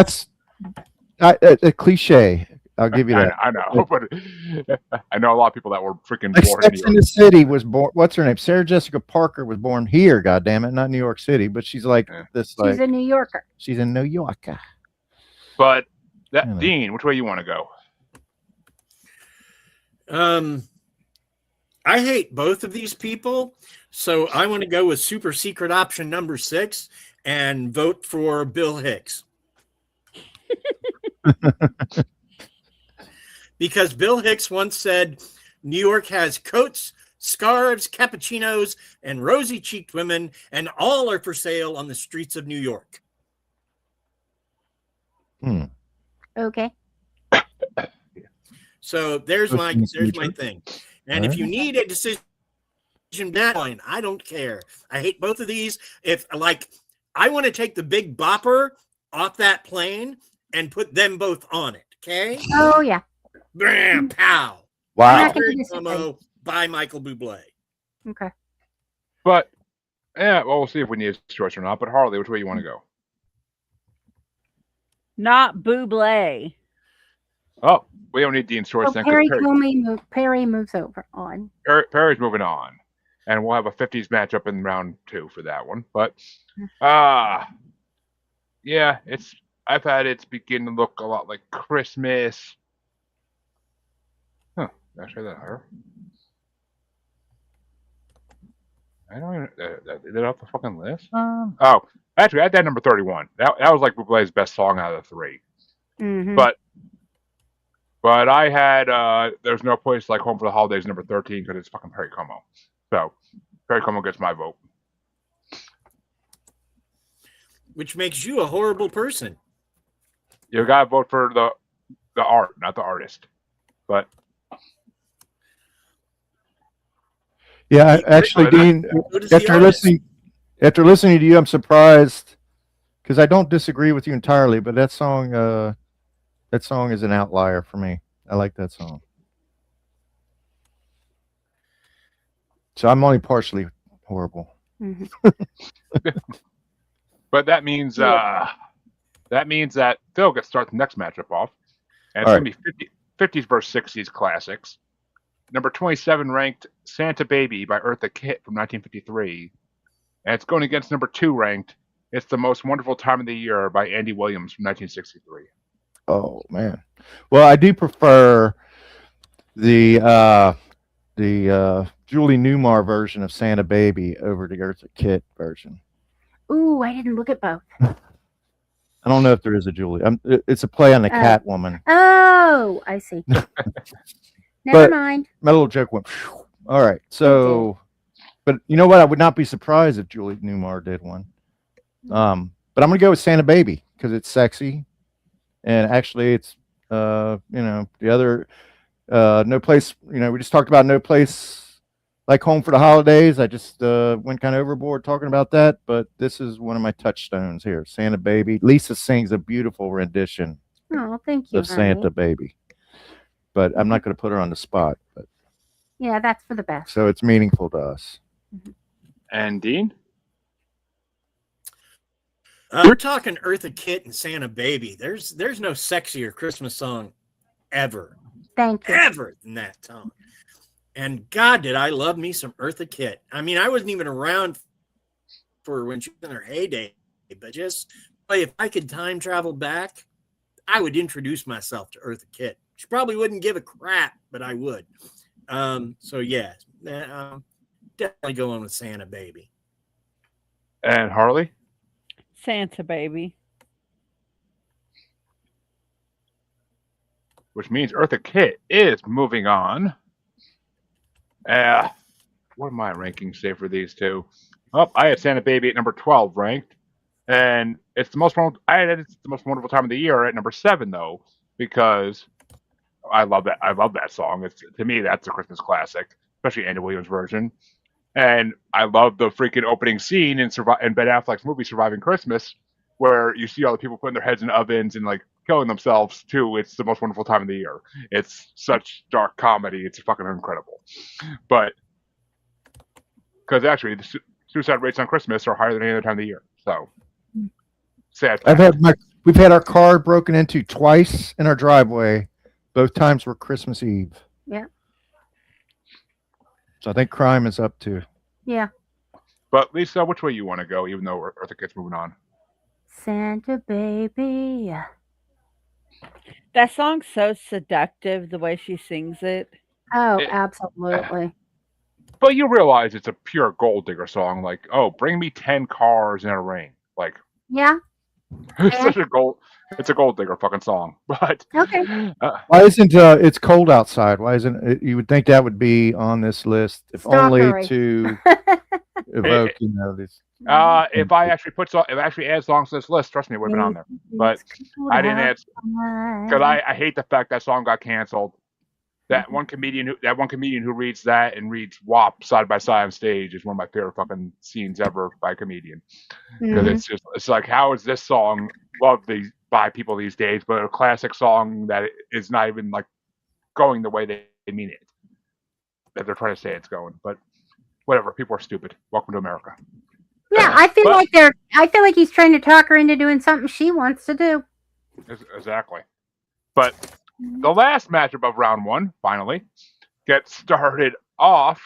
That's a cliche. I'll give you that. I know, but I know a lot of people that were freaking Like born in Sex New in York. the City was born. What's her name? Sarah Jessica Parker was born here. God damn it, not New York City, but she's like this. She's a New Yorker. She's a New Yorker. But that Anyway. Dean, which way you want to go? I hate both of these people, so I want to go with super secret option number 6 and vote for Bill Hicks. Because Bill Hicks once said, New York has coats, scarves, cappuccinos, and rosy-cheeked women, and all are for sale on the streets of New York. Okay. So there's my thing. And if you need a decision that point, I don't care. I hate both of these. If I want to take the Big Bopper off that plane and put them both on it. Okay? Oh yeah. Bam, pow. Wow. Nothing to Perry disagree. Como by Michael Bublé. Okay. But yeah, well, we'll see if we need a choice or not. But Harley, which way you want to go? Not Bublé. Oh, we don't need Dean's choice So then, because Perry moves over on. Perry's moving on, and we'll have a 50s matchup in round 2 for that one. But yeah, I've had it's beginning to look a lot like Christmas. Huh? Did I say that higher? I don't even. Is it off the fucking list? Oh, actually, I had that number 31. That was like Bublé's best song out of the 3. Mm-hmm. But I had There's No Place Like Home for the Holidays number 13 because it's fucking Perry Como. So Perry Como gets my vote. Which makes you a horrible person. You gotta vote for the art, not the artist. But Yeah, He- actually, But that- Dean, So does the after artist. listening to you, I'm surprised because I don't disagree with you entirely, but that song is an outlier for me. I like that song. So I'm only partially horrible. Mhm. But that means Yeah. that Phil gets to start the next matchup off, and it's All going to be 50s versus 60s classics. Number 27 ranked Santa Baby by Eartha Kitt from 1953, and it's going against number 2 ranked It's the Most Wonderful Time of the Year by Andy Williams from 1963. Oh man. Well, I do prefer the Julie Newmar version of Santa Baby over the Eartha Kitt version. Ooh, I didn't look at both. I don't know if there is a Julie. It's a play on the Catwoman. Oh, I see. Never But- mind. My little joke went. Phew. All right. So, but you know what? I would not be surprised if Julie Newmar did one. But I'm gonna go with Santa Baby because it's sexy, and actually, it's the other No Place. We just talked about No Place Like Home for the Holidays. I just went kind of overboard talking about that, but this is one of my touchstones here. Santa Baby. Lisa sings a beautiful rendition Oh, thank you. of Santa honey. Baby, but I'm not going to put her on the spot. But Yeah, that's for the best. so it's meaningful to us. And Dean? We're talking Eartha Kitt and Santa Baby. There's no sexier Christmas song ever Thank you. than that song. And God, did I love me some Eartha Kitt. I mean, I wasn't even around for when she was in her heyday, but just if I could time travel back, I would introduce myself to Eartha Kitt. She probably wouldn't give a crap, but I would. So yeah, definitely going with Santa Baby. And Harley? Santa Baby. Which means Eartha Kitt is moving on. What are my rankings say for these two? Oh, I had Santa Baby at number 12 ranked, and it's the most wonderful time of the year at number 7 though, because I love that. I love that song. To me, that's a Christmas classic, especially Andy Williams' version. And I love the freaking opening scene in Ben Affleck's movie Surviving Christmas, where you see all the people putting their heads in ovens and like killing themselves too. It's the most wonderful time of the year. It's such dark comedy. It's fucking incredible. But because actually the suicide rates on Christmas are higher than any other time of the year. So sad. We've had our car broken into twice in our driveway. Both times were Christmas Eve. Yeah. So I think crime is up too. Yeah. But Lisa, which way you want to go? Even though Eartha Kitt's moving on. Santa Baby. That song's so seductive, the way she sings it. Oh, It- absolutely. But you realize it's a pure gold digger song. Like, oh, bring me 10 cars in a ring. Like, Yeah. it's a gold digger fucking song. But Okay. Why isn't It's Cold Outside? Why isn't it? You would think that would be on this list, if only Stalkery. to evoke, this. if I actually add songs to this list, trust me, it would have been on there. But I didn't add because I hate the fact that song got canceled. That one comedian who reads that and reads WAP side by side on stage is one of my favorite fucking scenes ever by a comedian. Because it's like, how is this song loved by people these days, but a classic song that is not even like going the way they mean it, that they're trying to say it's going. But whatever, people are stupid. Welcome to America. Yeah, I feel like he's trying to talk her into doing something she wants to do. Exactly. But the last matchup of round 1 finally gets started off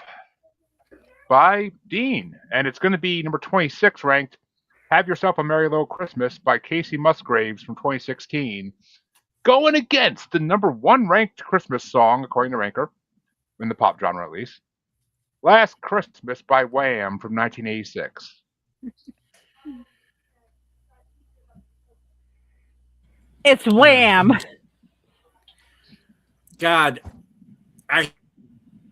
by Dean, and it's going to be number 26 ranked Have Yourself a Merry Little Christmas by Casey Musgraves from 2016, going against the number 1 ranked Christmas song, according to Ranker, in the pop genre at least, Last Christmas by Wham from 1986. It's Wham. God, I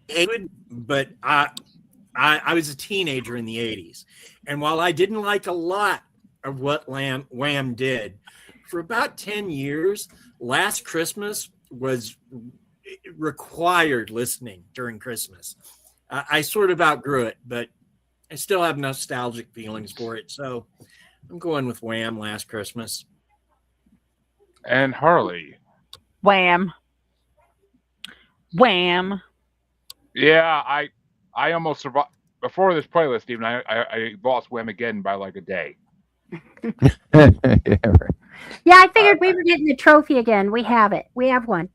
hate it, but I was a teenager in the 80s. And while I didn't like a lot of what Wham did, for about 10 years, Last Christmas was required listening during Christmas. I sort of outgrew it, but I still have nostalgic feelings for it. So I'm going with Wham! Last Christmas. And Harley. Wham. Wham. Yeah, I almost survived before this playlist. Even I lost Wham again by like a day. Yeah, right. Yeah, I figured we were getting the trophy again. We have it. We have one.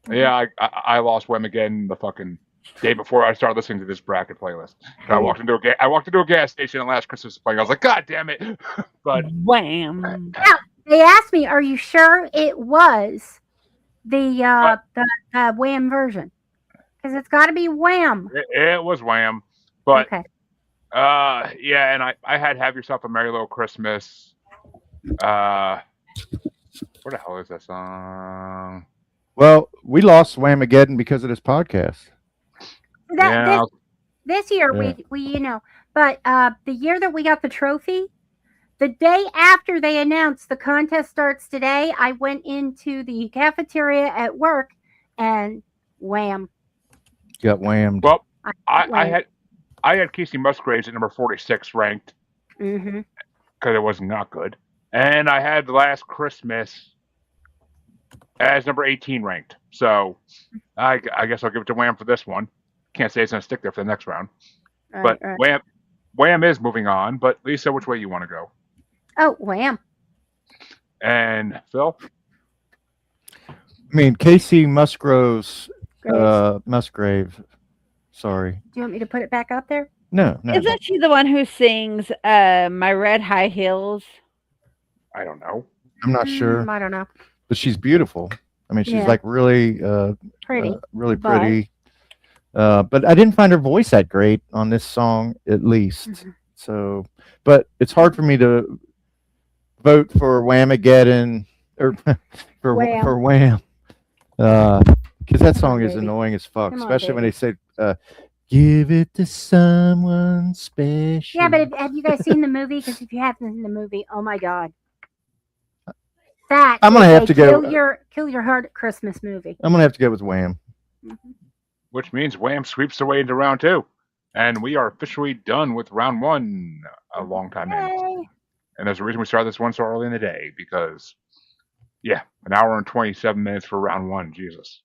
Yeah, I lost Wham again the fucking day before I started listening to this bracket playlist. I walked into a gas station and Last Christmas was playing. I was like, God damn it! But Wham. They asked me, "Are you sure it was the Wham version?" Because it's got to be Wham. it was Wham. But Okay. yeah, and I had Have Yourself a Merry Little Christmas. Where the hell is that song? Well, we lost Whamageddon because of this podcast. Yeah, This year Yeah. we but the year that we got the trophy, the day after they announced the contest starts today, I went into the cafeteria at work and wham. Got whammed. well, I I had Casey Musgraves at number 46 ranked Mm-hmm. because it was not good, and I had Last Christmas as number 18 ranked. So I guess I'll give it to Wham for this one. Can't say it's gonna stick there for the next round, but Wham is moving on. But Lisa, which way you want to go? Oh, wham. And Phil? I mean, Casey Musgraves, Graves. Musgrave. Sorry. Do you want me to put it back up there? No. Isn't she the one who sings My Red High Heels? I don't know. I'm not sure, I don't know. but she's beautiful. I mean, she's Yeah. like really, Pretty. really But- pretty. But I didn't find her voice that great on this song, at least. Mhm. So, but it's hard for me to vote for Whamageddon or for Wham. for Wham, because that song is baby. annoying as fuck, Come on, especially when baby. they say, "Give it to someone special." Yeah, but have you guys seen the movie? Because if you haven't seen the movie, oh my god, that I'm gonna is have a to go- kill your heart at Christmas movie. I'm gonna have to go with Wham. Mhm. Which means Wham sweeps away into round two, and we are officially done with round one. A long time in. Yay. And there's a reason we started this one so early in the day because, yeah, an hour and 27 minutes for round one. Jesus.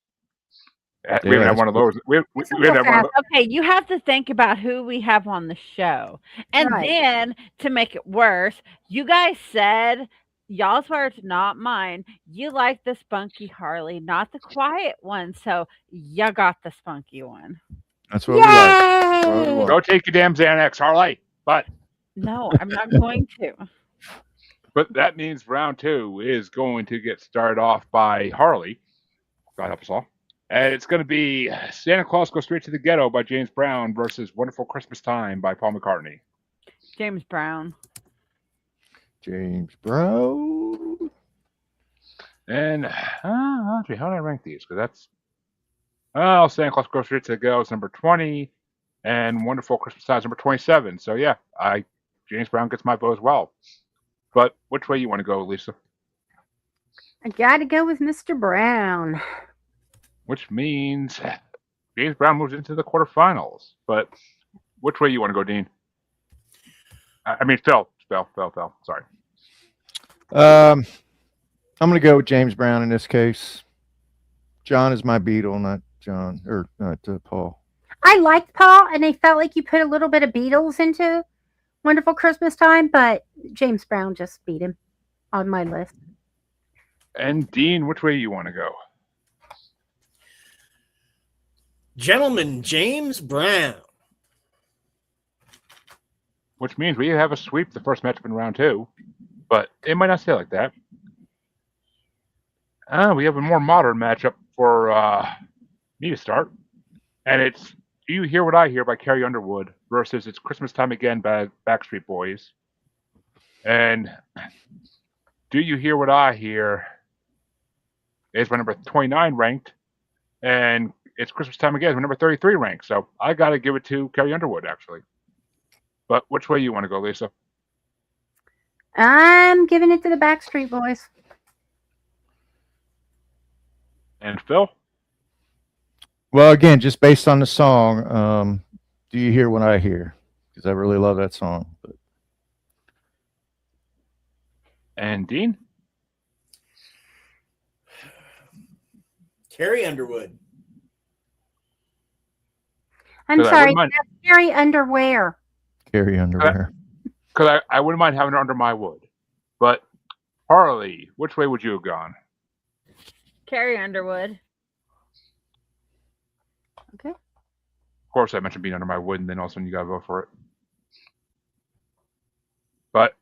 We haven't had that's one of those. We It's a haven't had little one of fast. Okay, you have to think about who we have on the show. And Right. then to make it worse, you guys said, y'all's words, not mine, you like the spunky Harley, not the quiet one. So you got the spunky one. That's what we like. That's what we Yay! want. Go take your damn Xanax, Harley. No, I'm not going to. But that means round two is going to get started off by Harley. God help us all. And it's going to be Santa Claus Goes Straight to the Ghetto by James Brown versus Wonderful Christmas Time by Paul McCartney. James Brown. James Brown. And actually, how do I rank these? Because that's Santa Claus Goes Straight to the Ghetto is number 20, and Wonderful Christmas Time is number 27. So yeah, James Brown gets my vote as well. But which way you want to go, Lisa? I gotta go with Mr. Brown. Which means James Brown moves into the quarterfinals. But which way you want to go, Dean? I mean, Phil. Sorry. I'm gonna go with James Brown in this case. John is my Beatle, not John or not Paul. I liked Paul, and I felt like you put a little bit of Beatles into Wonderful Christmas Time, but James Brown just beat him on my list. And Dean, which way you want to go? Gentleman James Brown. Which means we have a sweep the first matchup in round two. But it might not stay like that. We have a more modern matchup for me to start. And it's Do You Hear What I Hear by Carrie Underwood versus It's Christmas Time Again by Backstreet Boys. And Do You Hear What I Hear is my number 29 ranked. And It's Christmas Time Again is my number 33 ranked. So I got to give it to Carrie Underwood, actually. But which way you want to go, Lisa? I'm giving it to the Backstreet Boys. And Phil? Well, again, just based on the song, do you hear what I hear? Because I really love that song. But And Dean? Carrie Underwood. I'm 'Cause I sorry, wouldn't mind, that's Carrie Underwear. Carrie Underwear. because I wouldn't mind having her under my wood. But Harley, which way would you have gone? Carrie Underwood. Okay. Of course, I mentioned being under my wood, and then all of a sudden you gotta vote for it. But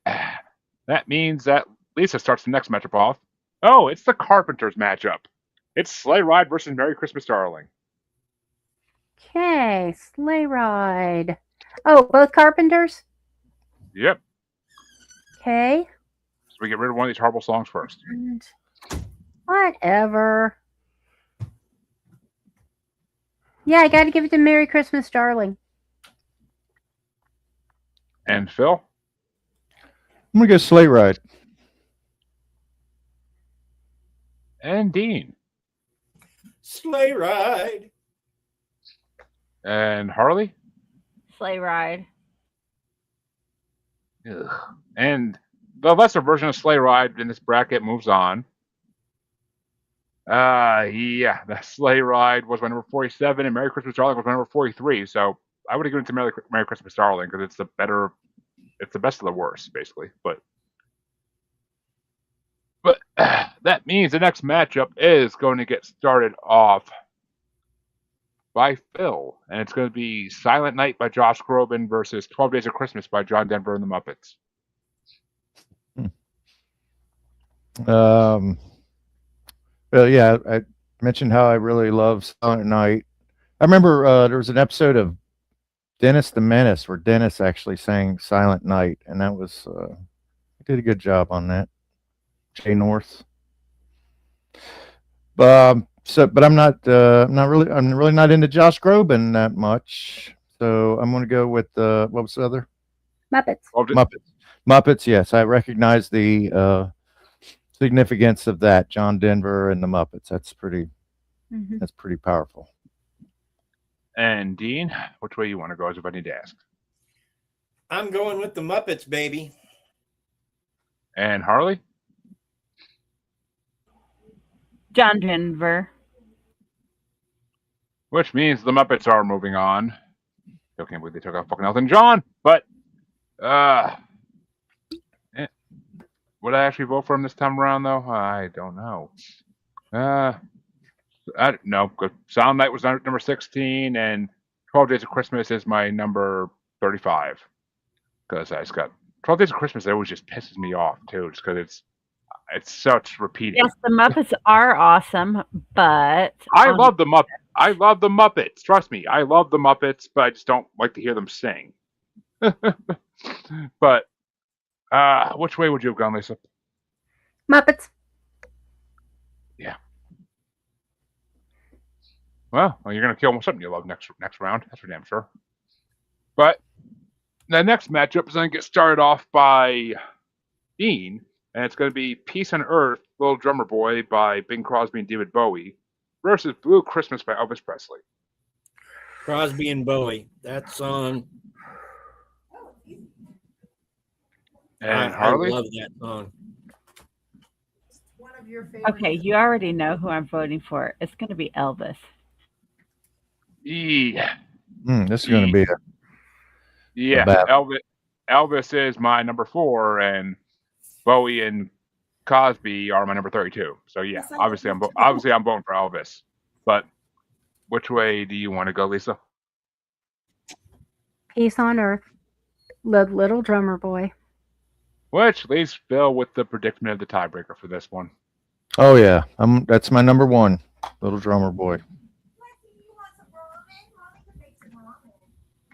that means that Lisa starts the next matchup off. Oh, it's the Carpenters matchup. It's Sleigh Ride versus Merry Christmas, Darling. Okay, Sleigh Ride. Oh, both Carpenters? Yep. Okay. So we get rid of one of these horrible songs first. Whatever. Yeah, I got to give it to Merry Christmas, Darling. And Phil? I'm gonna go Sleigh Ride. And Dean? Sleigh Ride. And Harley? Sleigh Ride. Ugh. And the lesser version of Sleigh Ride in this bracket moves on. Yeah, the Sleigh Ride was my number 47, and Merry Christmas, Darling was my number 43. So I would have given it to Merry Christmas, Darling, because it's the best of the worst, basically. But that means the next matchup is going to get started off by Phil, and it's going to be Silent Night by Josh Groban versus 12 Days of Christmas by John Denver and the Muppets. Well, yeah, I mentioned how I really love Silent Night. I remember there was an episode of Dennis the Menace where Dennis actually sang Silent Night, and that was he did a good job on that. Jay North. But I'm really not into Josh Groban that much. So I'm going to go with what was the other? Muppets. Muppets. Yes, I recognize the significance of that. John Denver and the Muppets. That's pretty powerful. And Dean, which way you want to go? Is if I need to ask. I'm going with the Muppets, baby. And Harley? John Denver. Which means the Muppets are moving on. Still can't believe they took out fucking Elton John. But would I actually vote for him this time around, though? I don't know. I don't know. Silent Night was number 16, and 12 Days of Christmas is my number 35. Because I just got 12 Days of Christmas. It always just pisses me off too, just because it's such repeating. Yes, the Muppets are awesome, but I love the Muppets. I love the Muppets. Trust me, I love the Muppets, but I just don't like to hear them sing. But which way would you have gone, Lisa? Muppets. Yeah. Well, you're gonna kill something you love next round. That's for damn sure. But the next matchup is gonna get started off by Dean, and it's gonna be "Peace on Earth, Little Drummer Boy" by Bing Crosby and David Bowie versus "Blue Christmas" by Elvis Presley. Crosby and Bowie. That song. And I Harley? love that song. One of your favorite. okay, you already know who I'm voting for. It's going to be Elvis. Yeah. This is going to be Yeah, battle. Elvis is my number 4, and Bowie and Cosby are my number 32. So yeah, Yes, I obviously love I'm that too. voting for Elvis. But which way do you want to go, Lisa? Peace on Earth. Little Drummer Boy. Which leaves Phil with the predicament of the tiebreaker for this one. Oh yeah, that's my number 1, Little Drummer Boy.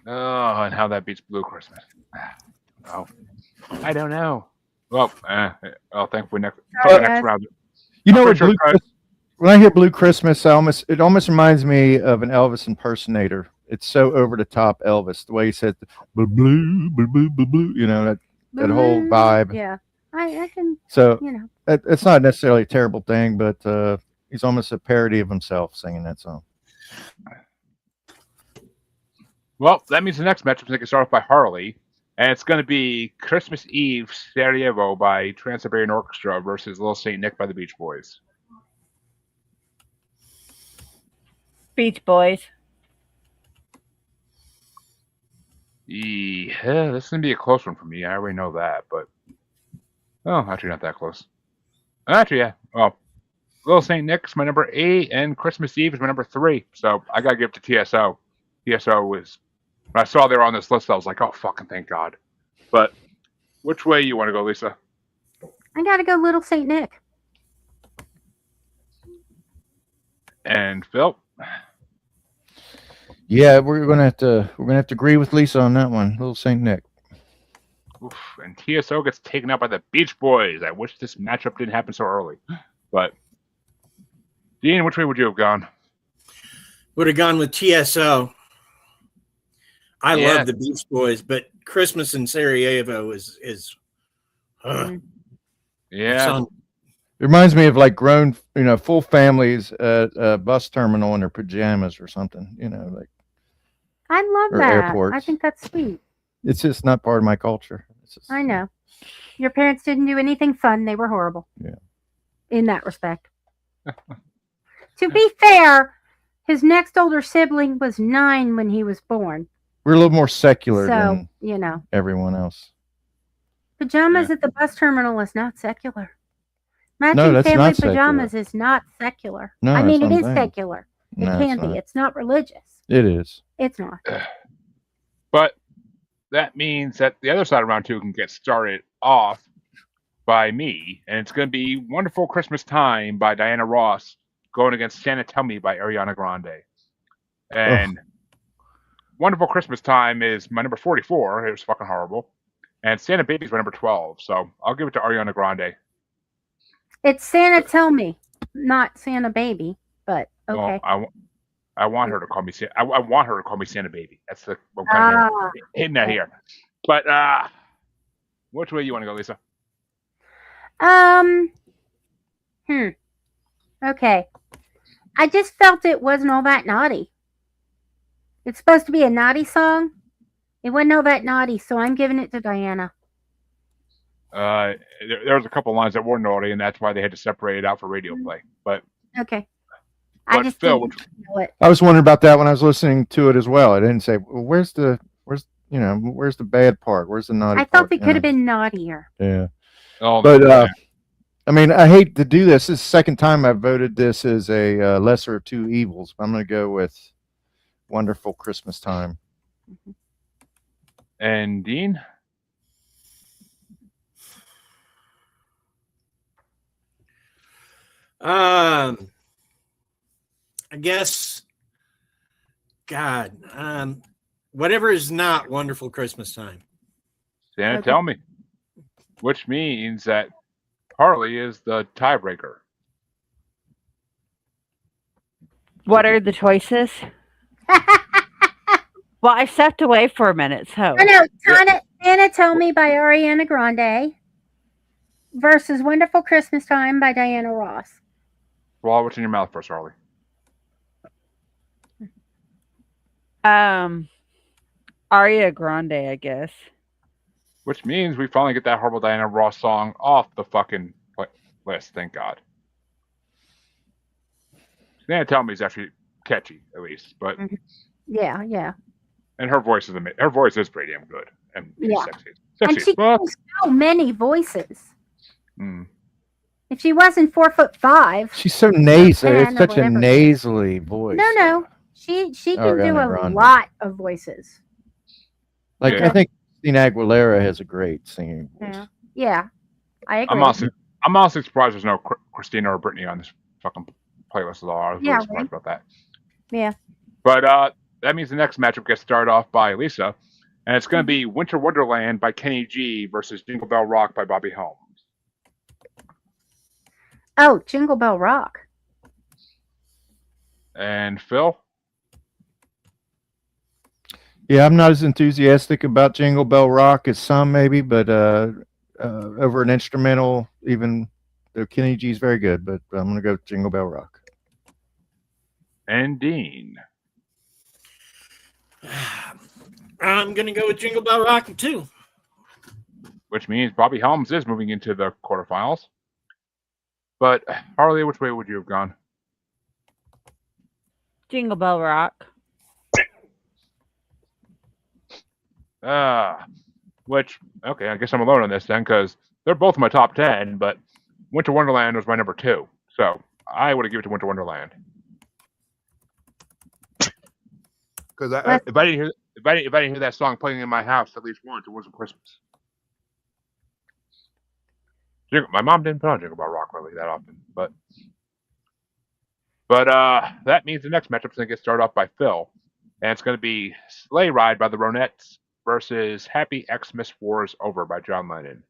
Oh, and how that beats Blue Christmas. Oh, I don't know. Well, thankfully next round. You know I'm what? pretty sure When I hear Blue Christmas, it almost reminds me of an Elvis impersonator. It's so over the top Elvis, the way he said blue, blue, blue, blue, blue, blue. You know that whole vibe. Yeah, I can. So You know. it's not necessarily a terrible thing, but he's almost a parody of himself singing that song. Well, that means the next matchup is going to start off by Harley, and it's going to be Christmas Eve Sarajevo by Trans-Siberian Orchestra versus Little Saint Nick by the Beach Boys. Beach Boys. Yeah, this is going to be a close one for me. I already know that, but actually not that close. Actually, yeah. Well, Little Saint Nick's my number 8, and Christmas Eve is my number 3. So I got to give it to TSO. TSO was, when I saw they were on this list, I was like, oh, fucking thank God. But which way you want to go, Lisa? I gotta go Little Saint Nick. And Phil? Yeah, we're gonna have to agree with Lisa on that one. Little Saint Nick. Oof, and TSO gets taken out by the Beach Boys. I wish this matchup didn't happen so early. But Dean, which way would you have gone? Would have gone with TSO. I Yeah. love the Beach Boys, but Christmas in Sarajevo is Yeah. song. It reminds me of like grown, full families at a bus terminal in their pajamas or something. Like I love Or that. I airports. think that's sweet. it's just not part of my culture. It's just, I know. Your parents didn't do anything fun. They were horrible. Yeah. In that respect. To be fair, his next older sibling was 9 when he was born. We're a little more secular So, than everyone else. pajamas at the bus terminal is not secular. Matching that's family not secular. pajamas is not secular. No, I that's mean, what it I'm is saying. secular. It No, can it's be. not. It's not religious. It is. It's not. But that means that the other side of round 2 can get started off by me, and it's going to be Wonderful Christmas Time by Diana Ross going against Santa Tell Me by Ariana Grande. And Wonderful Christmas Time is my number 44. It was fucking horrible. And Santa Baby is my number 12. So I'll give it to Ariana Grande. It's Santa Tell Me, not Santa Baby, but okay. Well, I want her to call me Santa. I want her to call me Santa Baby. That's the what I'm kind of hitting that here. But which way you want to go, Lisa? Okay. I just felt it wasn't all that naughty. It's supposed to be a naughty song. It wasn't all that naughty, so I'm giving it to Diana. There was a couple lines that were naughty, and that's why they had to separate it out for radio play. But Okay. I But just Phil, didn't know it. I was wondering about that when I was listening to it as well. I didn't say, well, where's the bad part? Where's the naughty I part? thought they could have been naughtier. Yeah. but But I mean, I hate to do this. This is the second time I've voted this as a lesser of two evils. I'm going to go with Wonderful Christmas Time. and Dean, I guess, God, whatever is not Wonderful Christmas Time. Santa Okay. Tell Me, which means that Harley is the tiebreaker. What are the choices? Well, I stepped away for a minute, so I know. Santa Tell Me by Ariana Grande versus Wonderful Christmas Time by Diana Ross. Swallow what's in your mouth first, Harley. Aria Grande, I guess. Which means we finally get that horrible Diana Ross song off the fucking list. Thank God. Santa Tell Me is actually catchy, at least, but Yeah. and her voice is amazing. Her voice is pretty damn good and she's Yeah. sexy. And Sexy she as fuck. has so many voices. Mm. If she wasn't 4'5", She's so nasal. 10 It's or such a whatever. nasally voice. no, she can do Ariana a Grande. lot of voices. Like Yeah. I think Christina Aguilera has a great singing voice. Yeah, I agree. I'm honestly surprised there's no Christina or Brittany on this fucking playlist at all. I was Yeah, really surprised about that. Yeah. But that means the next matchup gets started off by Lisa, and it's going to be Winter Wonderland by Kenny G versus Jingle Bell Rock by Bobby Holmes. Oh, Jingle Bell Rock. And Phil? Yeah, I'm not as enthusiastic about Jingle Bell Rock as some maybe, but over an instrumental, even though Kenny G is very good, but I'm going to go with Jingle Bell Rock. And Dean. I'm going to go with Jingle Bell Rock too. Which means Bobby Helms is moving into the quarterfinals. But Harley, which way would you have gone? Jingle Bell Rock. Which, okay, I guess I'm alone on this then, because they're both in my top 10, but Winter Wonderland was my number 2. So I would have given it to Winter Wonderland. Because if I didn't hear that song playing in my house at least once, it wasn't Christmas. My mom didn't put on Jingle Bell Rock really that often, but that means the next matchup's going to get started off by Phil, and it's going to be Sleigh Ride by the Ronettes versus Happy Xmas War is Over by John Lennon.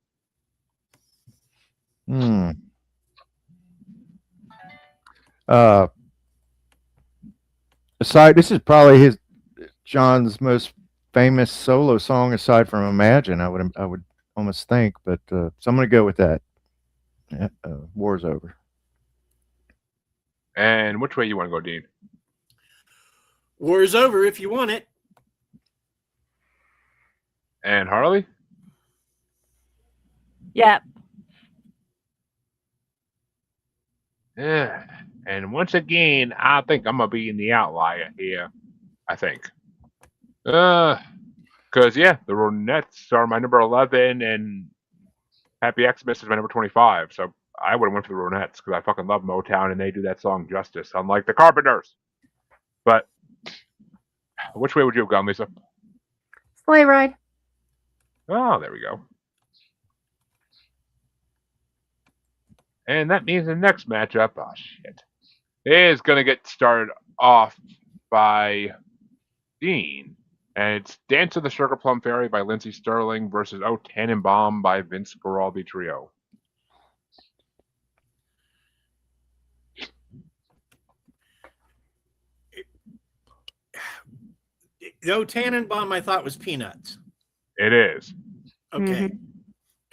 This is probably John's most famous solo song aside from Imagine. I would almost think, but so I'm going to go with that. War's Over. And which way you want to go, Dean? War is over if you want it. And Harley? Yep. Yeah. And once again, I think I'm going to be in the outlier here. I think. Because, yeah, the Ronettes are my number 11 and Happy Xmas is my number 25. So I would have went for the Ronettes because I fucking love Motown and they do that song justice, unlike the Carpenters. But which way would you have gone, Lisa? Sleigh Ride. Oh, there we go. And that means the next matchup, oh shit, is going to get started off by Dean. And it's Dance of the Sugar Plum Fairy by Lindsey Sterling versus O Tannenbaum by Vince Guaraldi Trio. O Tannenbaum, I thought was Peanuts. It is. Okay.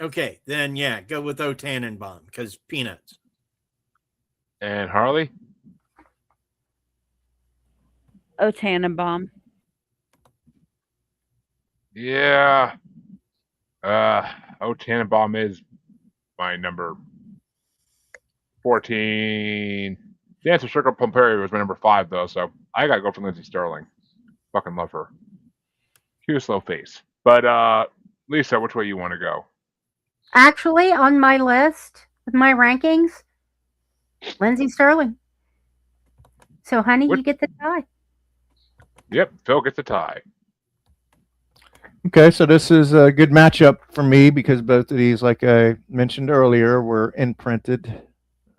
Okay, then yeah, go with O Tannenbaum because Peanuts. And Harley? O Tannenbaum. Yeah. O Tannenbaum is my number 14. Dance of Sugar Plum Fairy was my number 5, though, so I gotta go for Lindsey Sterling. Fucking love her. Cute slow face. But Lisa, which way you want to go? Actually, on my list with my rankings, Lindsey Sterling. So, honey, you get the tie. Yep, Phil gets a tie. Okay, so this is a good matchup for me because both of these, like I mentioned earlier, were imprinted.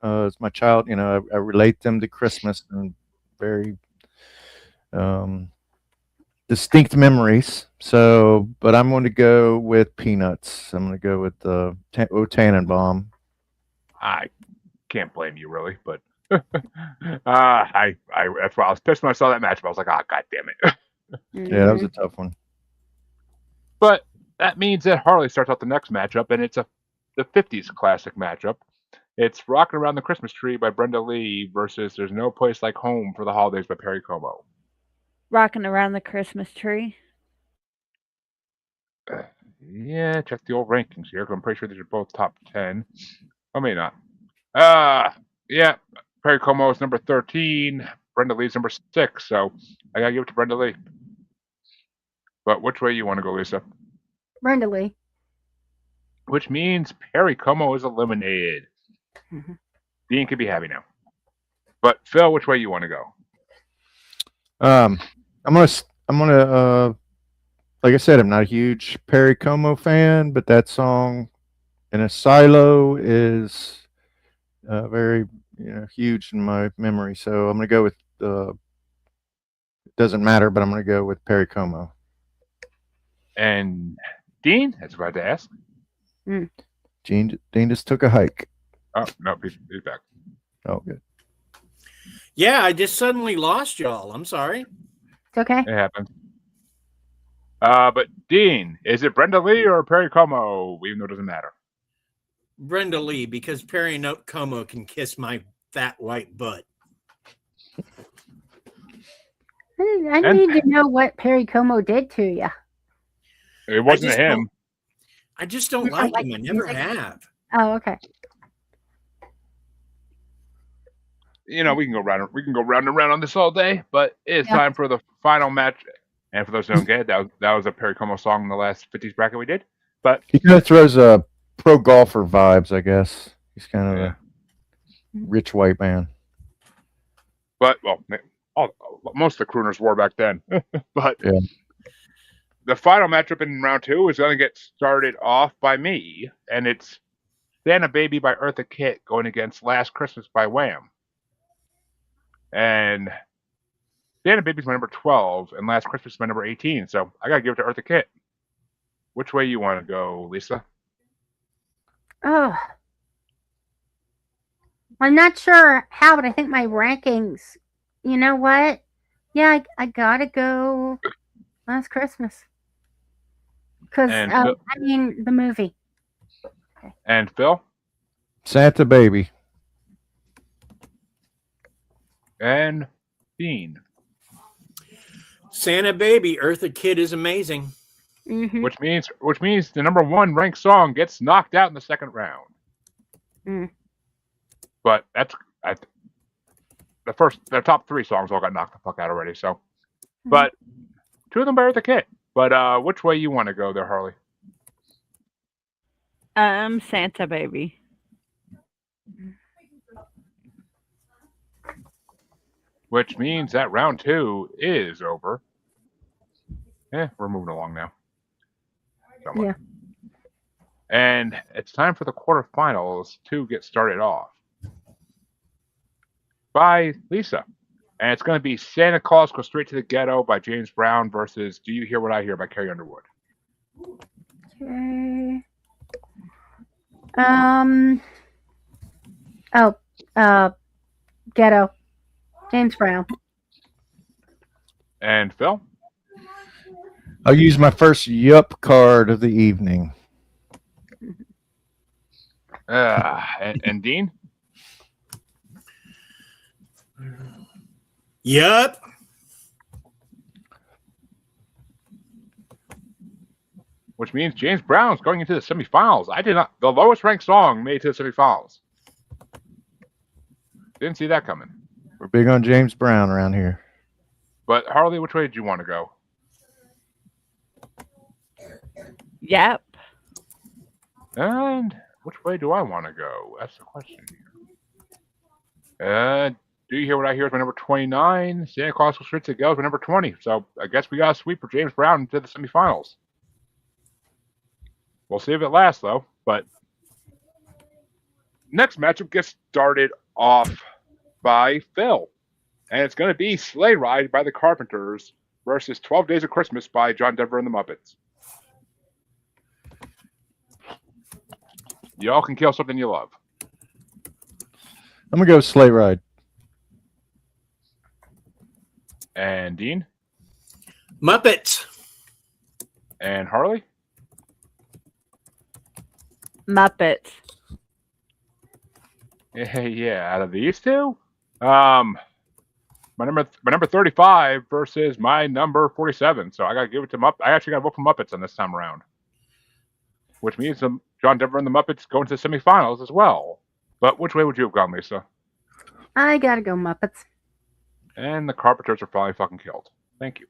As my child, I relate them to Christmas and very distinct memories. So, but I'm going to go with Peanuts. I'm going to go with O Tannenbaum. I can't blame you, really, but that's why I was pissed when I saw that matchup. I was like, God damn it. Yeah, that was a tough one. But that means that Harley starts out the next matchup, and it's the 50s classic matchup. It's Rockin' Around the Christmas Tree by Brenda Lee versus There's No Place Like Home for the Holidays by Perry Como. Rocking Around the Christmas Tree. Yeah, check the old rankings here, because I'm pretty sure these are both top 10. Oh, maybe not. Yeah, Perry Como is number 13. Brenda Lee's number 6, so I gotta give it to Brenda Lee. But which way you want to go, Lisa? Brenda Lee. Which means Perry Como is eliminated. Dean can be happy now. But Phil, which way you want to go? I'm gonna like I said, I'm not a huge Perry Como fan, but that song in a silo is very huge in my memory. So I'm gonna go with it doesn't matter, but I'm gonna go with Perry Como. And Dean, that's about to ask. Dean just took a hike. Oh no, he's back. Oh, good. Yeah, I just suddenly lost y'all. I'm sorry. It's okay. It happened. But Dean, is it Brenda Lee or Perry Como? Even though it doesn't matter. Brenda Lee, because Perry Como can kiss my fat white butt. I And- need to know what Perry Como did to you. It wasn't him. I just don't You don't like like him. I his never music? have. Oh, okay. You know, we can go round and round on this all day, but it's Yeah. time for the final match. And for those who don't get it, that was a Perry Como song in the last 50s bracket we did. But He kind of throws pro golfer vibes, I guess. He's kind of yeah. a rich white man. But most of the crooners wore back then. But Yeah. the final matchup in round 2 is going to get started off by me, and it's Santa Baby by Eartha Kitt going against Last Christmas by Wham. And Santa Baby's my number 12, and Last Christmas is my number 18. So I gotta give it to Eartha Kitt. Which way you want to go, Lisa? Oh. I'm not sure how, but I think my rankings. You know what? Yeah, I gotta go Last Christmas. Because, And I Phil- mean, the movie. And Phil? Santa Baby. And Dean. Santa Baby, Eartha Kitt is amazing. Mm-hmm. Which means the number 1 ranked song gets knocked out in the second round. Mm. But the top 3 songs all got knocked the fuck out already. So, but 2 of them by Eartha Kitt. But which way you want to go there, Harley? Santa Baby. Which means that round 2 is over. We're moving along now. Somewhat. Yeah. And it's time for the quarterfinals to get started off by Lisa. And it's going to be Santa Claus Goes Straight to the Ghetto by James Brown versus Do You Hear What I Hear by Carrie Underwood. Okay. Ghetto. James Brown. And Phil? I'll use my first yup card of the evening. And Dean? Yup. Which means James Brown's going into the semifinals. The lowest ranked song made it to the semifinals. Didn't see that coming. We're big on James Brown around here. But Harley, which way did you want to go? Yep. And which way do I want to go? That's the question here. Do You Hear What I Hear is my number 29. Santa Claus Goes Straight to the Ghetto is my number 20. So I guess we got a sweep for James Brown into the semifinals. We'll see if it lasts, though. But next matchup gets started off by Phil. And it's going to be Sleigh Ride by the Carpenters versus 12 Days of Christmas by John Denver and the Muppets. Y'all can kill something you love. I'm going to go Sleigh Ride. And Dean? Muppets. And Harley? Muppets. Yeah, out of these two, my number 35 versus my number 47. So I gotta give it to Muppets. I actually gotta vote for Muppets on this time around, which means John Denver and the Muppets go into the semifinals as well. But which way would you have gone, Lisa? I gotta go Muppets. And the Carpenters are finally fucking killed. Thank you.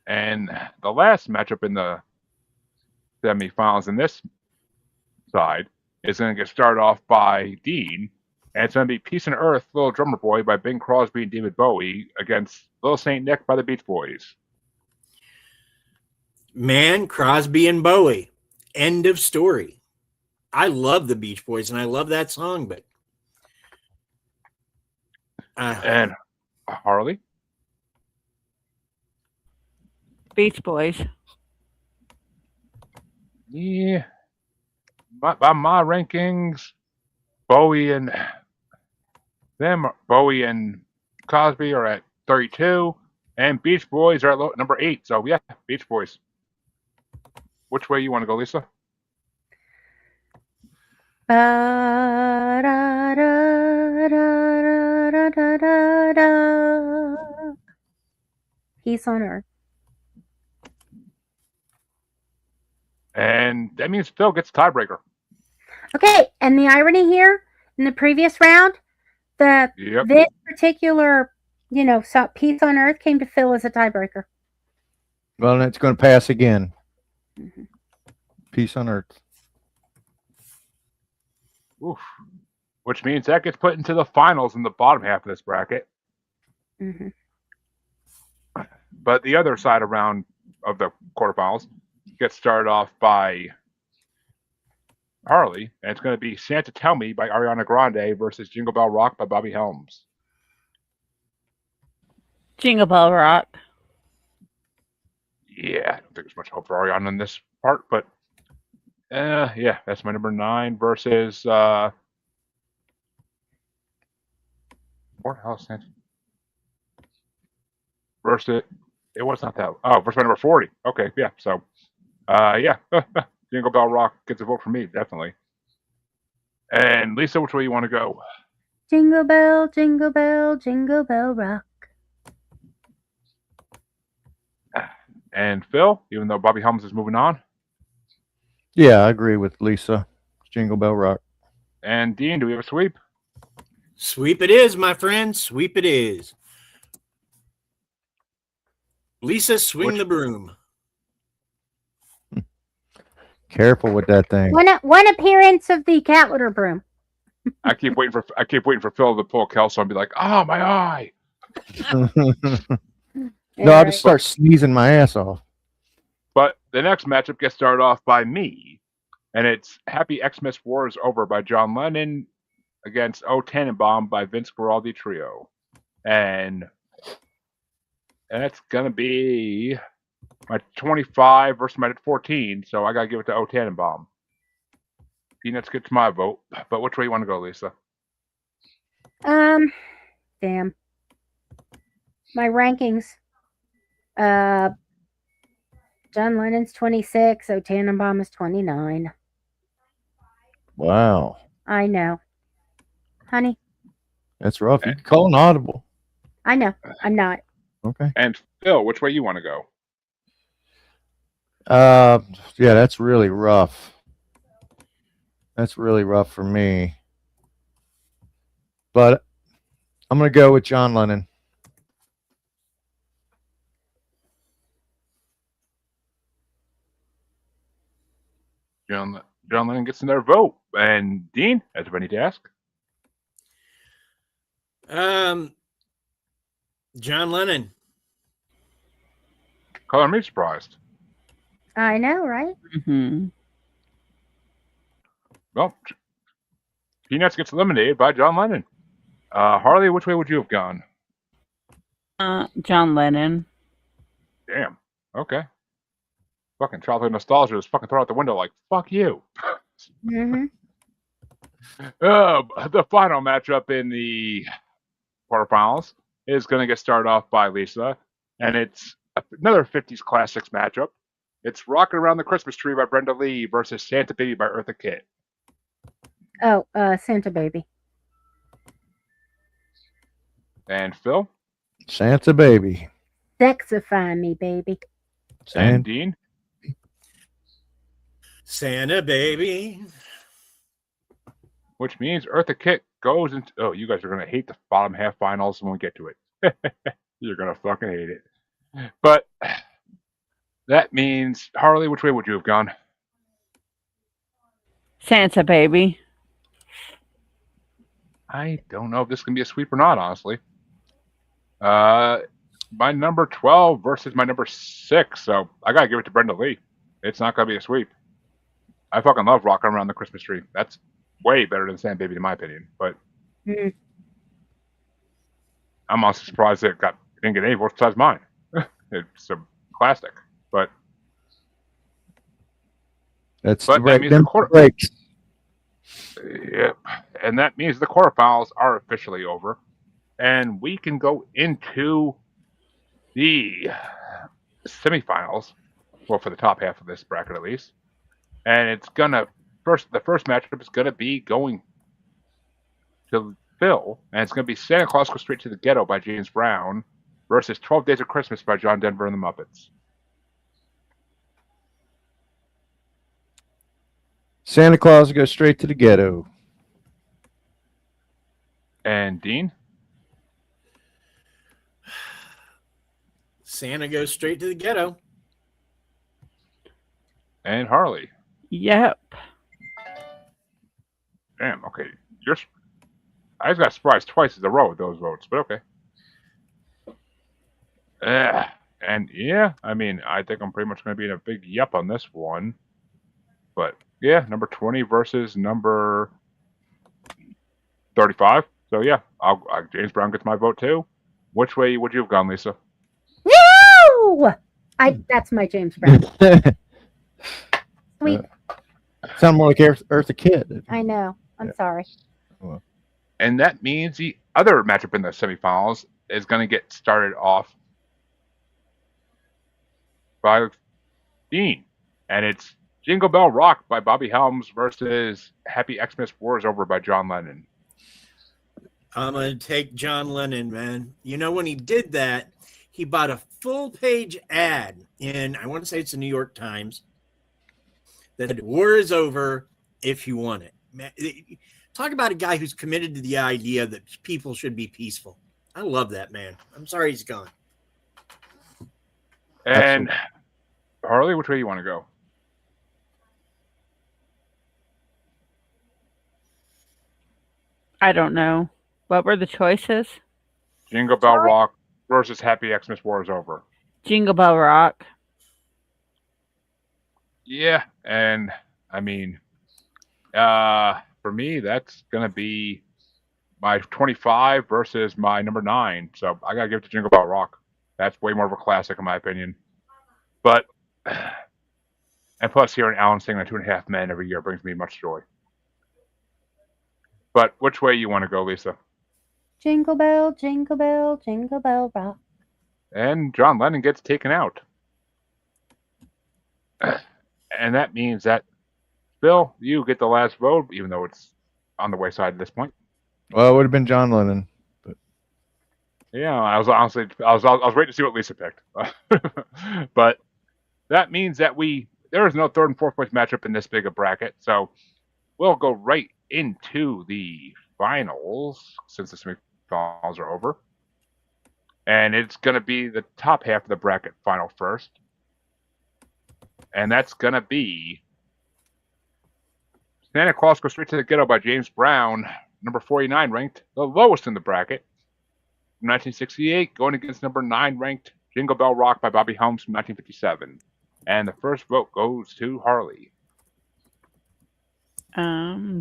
And the last matchup in the semifinals in this side is going to get started off by Dean, and it's going to be Peace and Earth, Little Drummer Boy by Bing Crosby and David Bowie against Little Saint Nick by the Beach Boys. Man, Crosby and Bowie. End of story. I love the Beach Boys, and I love that song, but... And Harley? Beach Boys. Yeah. By my rankings, Bowie and Cosby are at 32, and Beach Boys are at number 8. So yeah, Beach Boys. Which way you want to go, Lisa? Peace on Earth. And that means Phil gets tiebreaker. Okay, and the irony here in the previous round, this particular, Peace on Earth came to Phil as a tiebreaker. Well, and it's going to pass again. Mm-hmm. Peace on Earth. Oof. Which means that gets put into the finals in the bottom half of this bracket. Mm-hmm. But the other side around of the quarterfinals gets started off by Harley, and it's going to be Santa Tell Me by Ariana Grande versus Jingle Bell Rock by Bobby Helms. Jingle Bell Rock. Yeah, I don't think there's much hope for Ariana in this part, but yeah, that's my number 9 versus what the hell is Santa? Versus it was not that. Oh, versus my number 40. Okay, yeah. So, yeah, Jingle Bell Rock gets a vote for me, definitely. And Lisa, which way you want to go? Jingle bell, jingle bell, jingle bell rock. And Phil, even though Bobby Helms is moving on. Yeah, I agree with Lisa. Jingle Bell Rock. And Dean, do we have a sweep? Sweep it is, my friend. Sweep it is. Lisa, swing the broom. Careful with that thing. One appearance of the cat litter broom. I keep waiting for Phil to pull a Kelso and be like, "Oh, my eye." No, I'll just start sneezing my ass off. But the next matchup gets started off by me, and it's Happy Xmas War is Over by John Lennon against O Tannenbaum by Vince Guaraldi Trio. And that's going to be my 25 versus my 14, so I got to give it to O Tannenbaum. Peanuts gets my vote, but which way you want to go, Lisa? Damn. My rankings. John Lennon's 26, O Tannenbaum is 29. Wow. I know. Honey. That's rough. You can call an audible. I know. I'm not. Okay. And Phil, which way you want to go? Yeah, that's really rough. That's really rough for me. But I'm going to go with John Lennon. John Lennon gets another vote. And Dean, as I need to ask. John Lennon. Color me surprised. I know, right? Mm-hmm. Well, Peanuts gets eliminated by John Lennon. Harley, which way would you have gone? John Lennon. Damn. Okay. Fucking childhood nostalgia is fucking thrown out the window like, fuck you. Mm-hmm. The final matchup in the quarterfinals is going to get started off by Lisa, and it's another 50s classics matchup. It's Rockin' Around the Christmas Tree by Brenda Lee versus Santa Baby by Eartha Kitt. Oh, Santa Baby. And Phil? Santa Baby. Sexify me, baby. And Dean? Santa Baby. Which means Eartha Kitt goes into... Oh, you guys are going to hate the bottom half finals when we get to it. You're going to fucking hate it. But that means, Harley, which way would you have gone? Santa Baby. I don't know if this can be a sweep or not, honestly. My number 12 versus my number 6, so I gotta give it to Brenda Lee. It's not gonna be a sweep. I fucking love Rockin' Around the Christmas Tree. That's way better than Santa Baby, in my opinion. But I'm also surprised it didn't get any votes besides mine. It's a classic, but that means the breaks. Yep, and that means the quarterfinals are officially over, and we can go into the semifinals. Well, for the top half of this bracket, at least. And it's the first matchup is gonna be going to Phil, and it's gonna be Santa Claus Goes Straight to the Ghetto by James Brown versus 12 Days of Christmas by John Denver and the Muppets. Santa Claus goes straight to the ghetto. And Dean? Santa goes straight to the ghetto. And Harley. Yep. Damn, okay. I just got surprised twice in a row with those votes, but okay. And yeah, I mean, I think I'm pretty much going to be in a big yup on this one. But yeah, number 20 versus number 35. So yeah, James Brown gets my vote too. Which way would you have gone, Lisa? No! That's my James Brown. Sweet. Sound more like Eartha Kitt. I know. I'm sorry. And that means the other matchup in the semifinals is going to get started off by Dean. And it's Jingle Bell Rock by Bobby Helms versus Happy Xmas War is Over by John Lennon. I'm going to take John Lennon, man. You know, when he did that, he bought a full-page ad in, I want to say it's the New York Times, that said, war is over if you want it. Man, talk about a guy who's committed to the idea that people should be peaceful. I love that man. I'm sorry he's gone. And Harley, which way do you want to go? I don't know. What were the choices? Jingle Bell Rock versus Happy Xmas War is Over. Jingle Bell Rock. Yeah, and I mean, for me, that's gonna be my 25 versus my number 9. So I gotta give it to Jingle Bell Rock. That's way more of a classic in my opinion. But and plus, hearing Alan sing on 2.5 Men every year brings me much joy. But which way you want to go, Lisa? Jingle bell, jingle bell, jingle bell rock. And John Lennon gets taken out. And that means that, Bill, you get the last vote, even though it's on the wayside at this point. Well, it would have been John Lennon. But yeah, I was waiting to see what Lisa picked. But that means that there is no third and fourth place matchup in this big a bracket. So we'll go right into the finals since the semifinals are over. And it's going to be the top half of the bracket final first. And that's going to be Santa Claus Goes Straight to the Ghetto by James Brown, number 49 ranked, the lowest in the bracket. From 1968, going against number 9 ranked Jingle Bell Rock by Bobby Helms from 1957. And the first vote goes to Harley.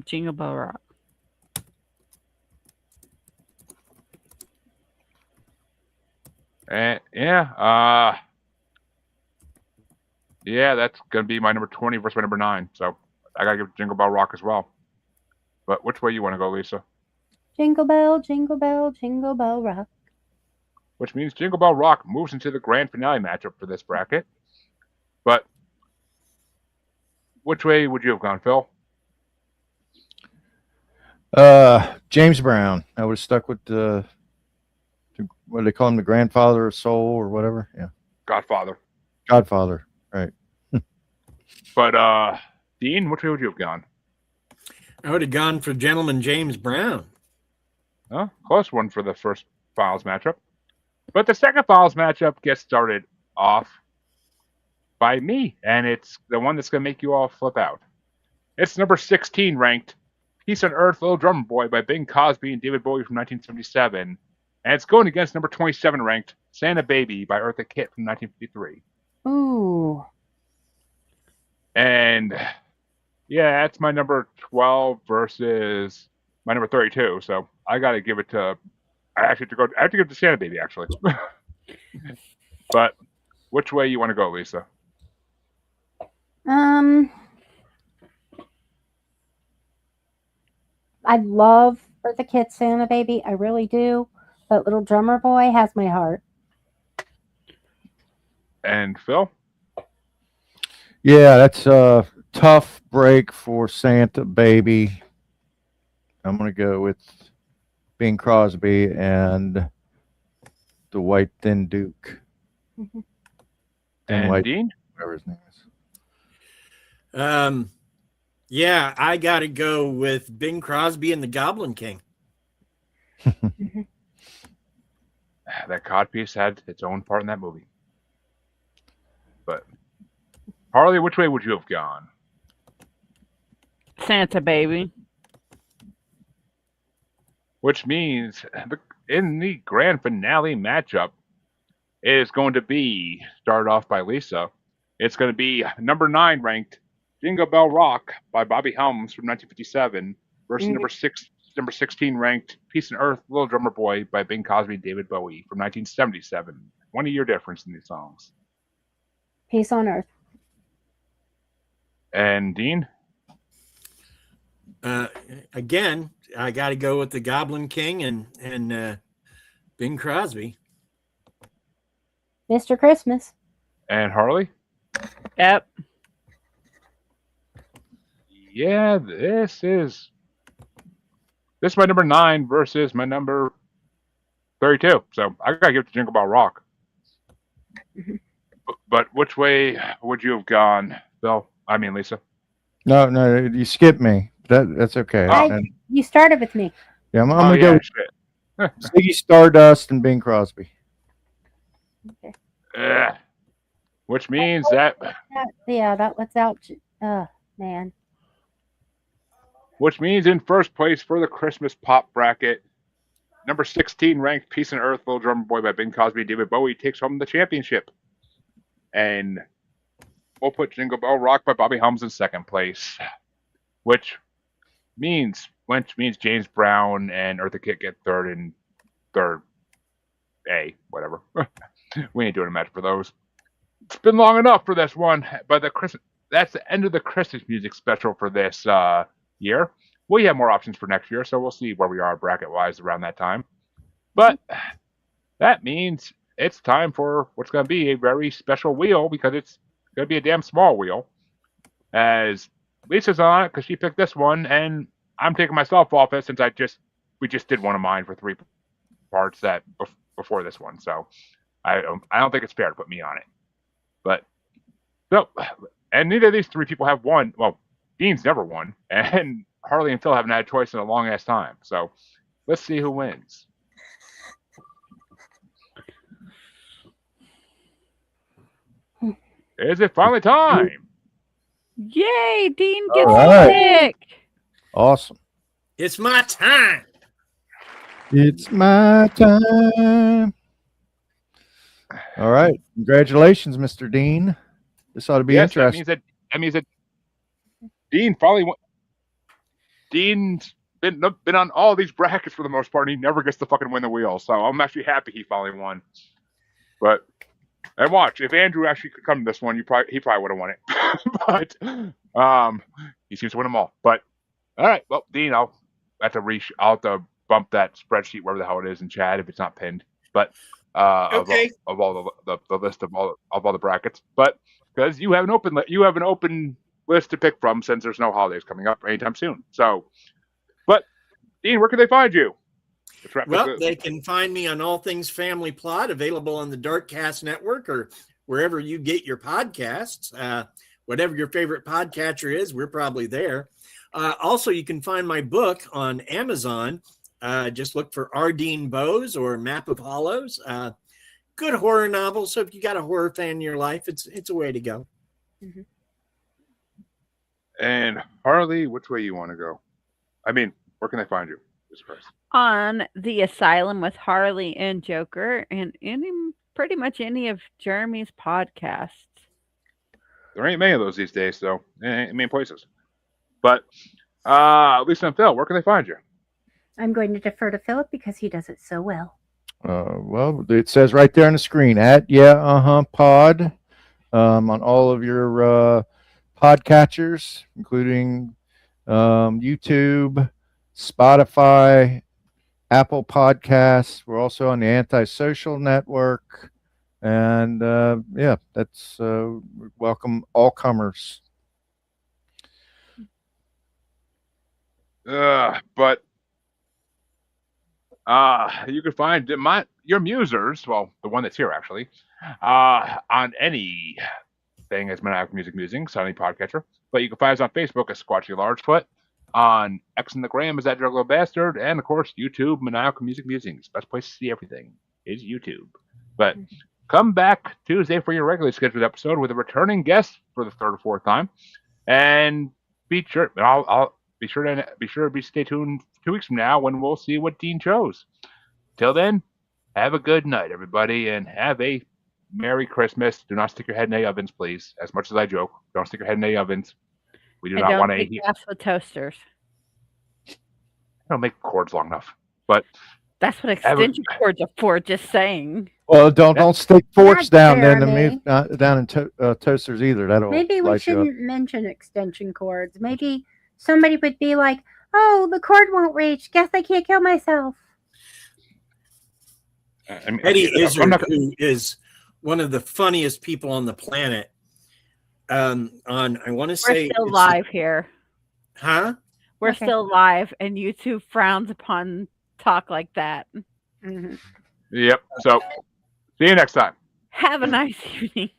Jingle Bell Rock. And that's gonna be my number 20 versus my number 9. So I gotta give Jingle Bell Rock as well. But which way you want to go, Lisa? Jingle bell, jingle bell, jingle bell rock. Which means Jingle Bell Rock moves into the grand finale matchup for this bracket. But which way would you have gone, Phil? James Brown. I would have stuck with what do they call him, the grandfather of soul or whatever? Yeah. Godfather. Right. But Dean, which way would you have gone? I would have gone for Gentleman James Brown. Oh, close one for the first finals matchup. But the second finals matchup gets started off by me, and it's the one that's going to make you all flip out. It's number 16 ranked Peace on Earth, Little Drummer Boy by Bing Crosby and David Bowie from 1977. And it's going against number 27 ranked Santa Baby by Eartha Kitt from 1953. Ooh. And yeah, that's my number 12 versus my number 32. So I got to give it to, I have to give it to Santa Baby, actually. But which way you want to go, Lisa? I love Eartha Kitt, Santa Baby. I really do. But Little Drummer Boy has my heart. And Phil? Yeah, that's a tough break for Santa Baby. I'm going to go with Bing Crosby and the White Thin Duke. Mhm. And White, Dean? whatever his name is. Yeah, I got to go with Bing Crosby and the Goblin King. That codpiece had its own part in that movie. But Harley, which way would you have gone? Santa Baby. Which means in the grand finale matchup is going to be started off by Lisa. It's going to be number 9 ranked Jingle Bell Rock by Bobby Helms from 1957 versus number 16 ranked Peace and Earth Little Drummer Boy by Bing Crosby and David Bowie from 1977. 20-year difference in these songs. Peace on Earth. And Dean? Again, I got to go with the Goblin King and Bing Crosby. Mr. Christmas. And Harley? Yep. Yeah, this is my number 9 versus my number 32. So I gotta give it to Jingle Bell Rock. But which way would you have gone, Bill? I mean, Lisa. No, you skipped me. That's okay. You started with me. Yeah, I'm gonna go shit. with Ziggy Stardust and Bing Crosby. Which means that. Yeah, that was out. Man. Which means in first place for the Christmas pop bracket, number 16 ranked Peace and Earth Little Drummer Boy by Bing Crosby and David Bowie takes home the championship. And we'll put Jingle Bell Rock by Bobby Helms in second place. Which means James Brown and Eartha Kitt get third A, whatever. We ain't doing a match for those. It's been long enough for this one, but that's the end of the Christmas music special for this year. We have more options for next year, so we'll see where we are bracket-wise around that time. But that means it's time for what's going to be a very special wheel, because it's going to be a damn small wheel. As Lisa's on it because she picked this one, and I'm taking myself off it since we just did one of mine for 3 parts that before this one. So I don't think it's fair to put me on it. But so, and neither of these 3 people have won. Well, Dean's never won, and Harley and Phil haven't had a choice in a long ass time. So let's see who wins. Is it finally time? Yay! Dean gets All to right. pick. Awesome. It's my time. It's my time. All right. Congratulations, Mr. Dean. This ought to be interesting. That means that Dean finally won. Dean's been on all these brackets for the most part, and he never gets to fucking win the wheel. So I'm actually happy he finally won. But and watch, if Andrew actually could come to this one, he probably would have won it. But he seems to win them all. But all right, well, Dean, I'll have to bump that spreadsheet wherever the hell it is in chat if it's not pinned. But Okay. of all the list of all the brackets, but because you have an open list to pick from since there's no holidays coming up anytime soon. So, but Dean, where can they find you? Well, they can find me on All Things Family Plot, available on the Darkcast Network or wherever you get your podcasts. Whatever your favorite podcatcher is, we're probably there. Also, you can find my book on Amazon. Just look for Ardeen Bowes or Map of Hollows. Good horror novel. So if you got a horror fan in your life, it's a way to go. Mm-hmm. And Harley, which way you want to go? I mean, where can they find you? On the Asylum with Harley and Joker, and pretty much any of Jeremy's podcasts. There ain't many of those these days, though. In many places. But Lisa and Phil, where can they find you? I'm going to defer to Philip because he does it so well. Well, it says right there on the screen at pod on all of your podcatchers, including YouTube, Spotify, Apple Podcasts. We're also on the Antisocial Network. And that's welcome all comers. But You can find your musers, well, the one that's here actually, on any thing as Maniacal Music Musings, on any podcatcher. But you can find us on Facebook as Squatchy Largefoot, on X and the Gram as that Juggalo Bastard, and of course YouTube Maniacal Music Musings. Best place to see everything is YouTube. But come back Tuesday for your regularly scheduled episode with a returning guest for the third or fourth time, and be sure I'll be sure to stay tuned 2 weeks from now when we'll see what Dean chose. Till then, have a good night, everybody, and have a Merry Christmas. Do not stick your head in the ovens, please. As much as I joke, don't stick your head in the ovens. We do And not don't want to take hear. gas with toasters. I don't make cords long enough. But That's what Have a- extension cords are for. Just saying. Well, don't stick forks Not down then to Jeremy. move down in toasters either. That'll Maybe we light you up. shouldn't mention extension cords. Maybe somebody would be like, "Oh, the cord won't reach. Guess I can't kill myself." I mean, Eddie I'm Izzard, not- who is one of the funniest people on the planet. On I want to We're say still it's- live here. huh? We're Okay. still live, and YouTube frowns upon talk like that. Mhm. Yep. So, see you next time. Have a nice evening.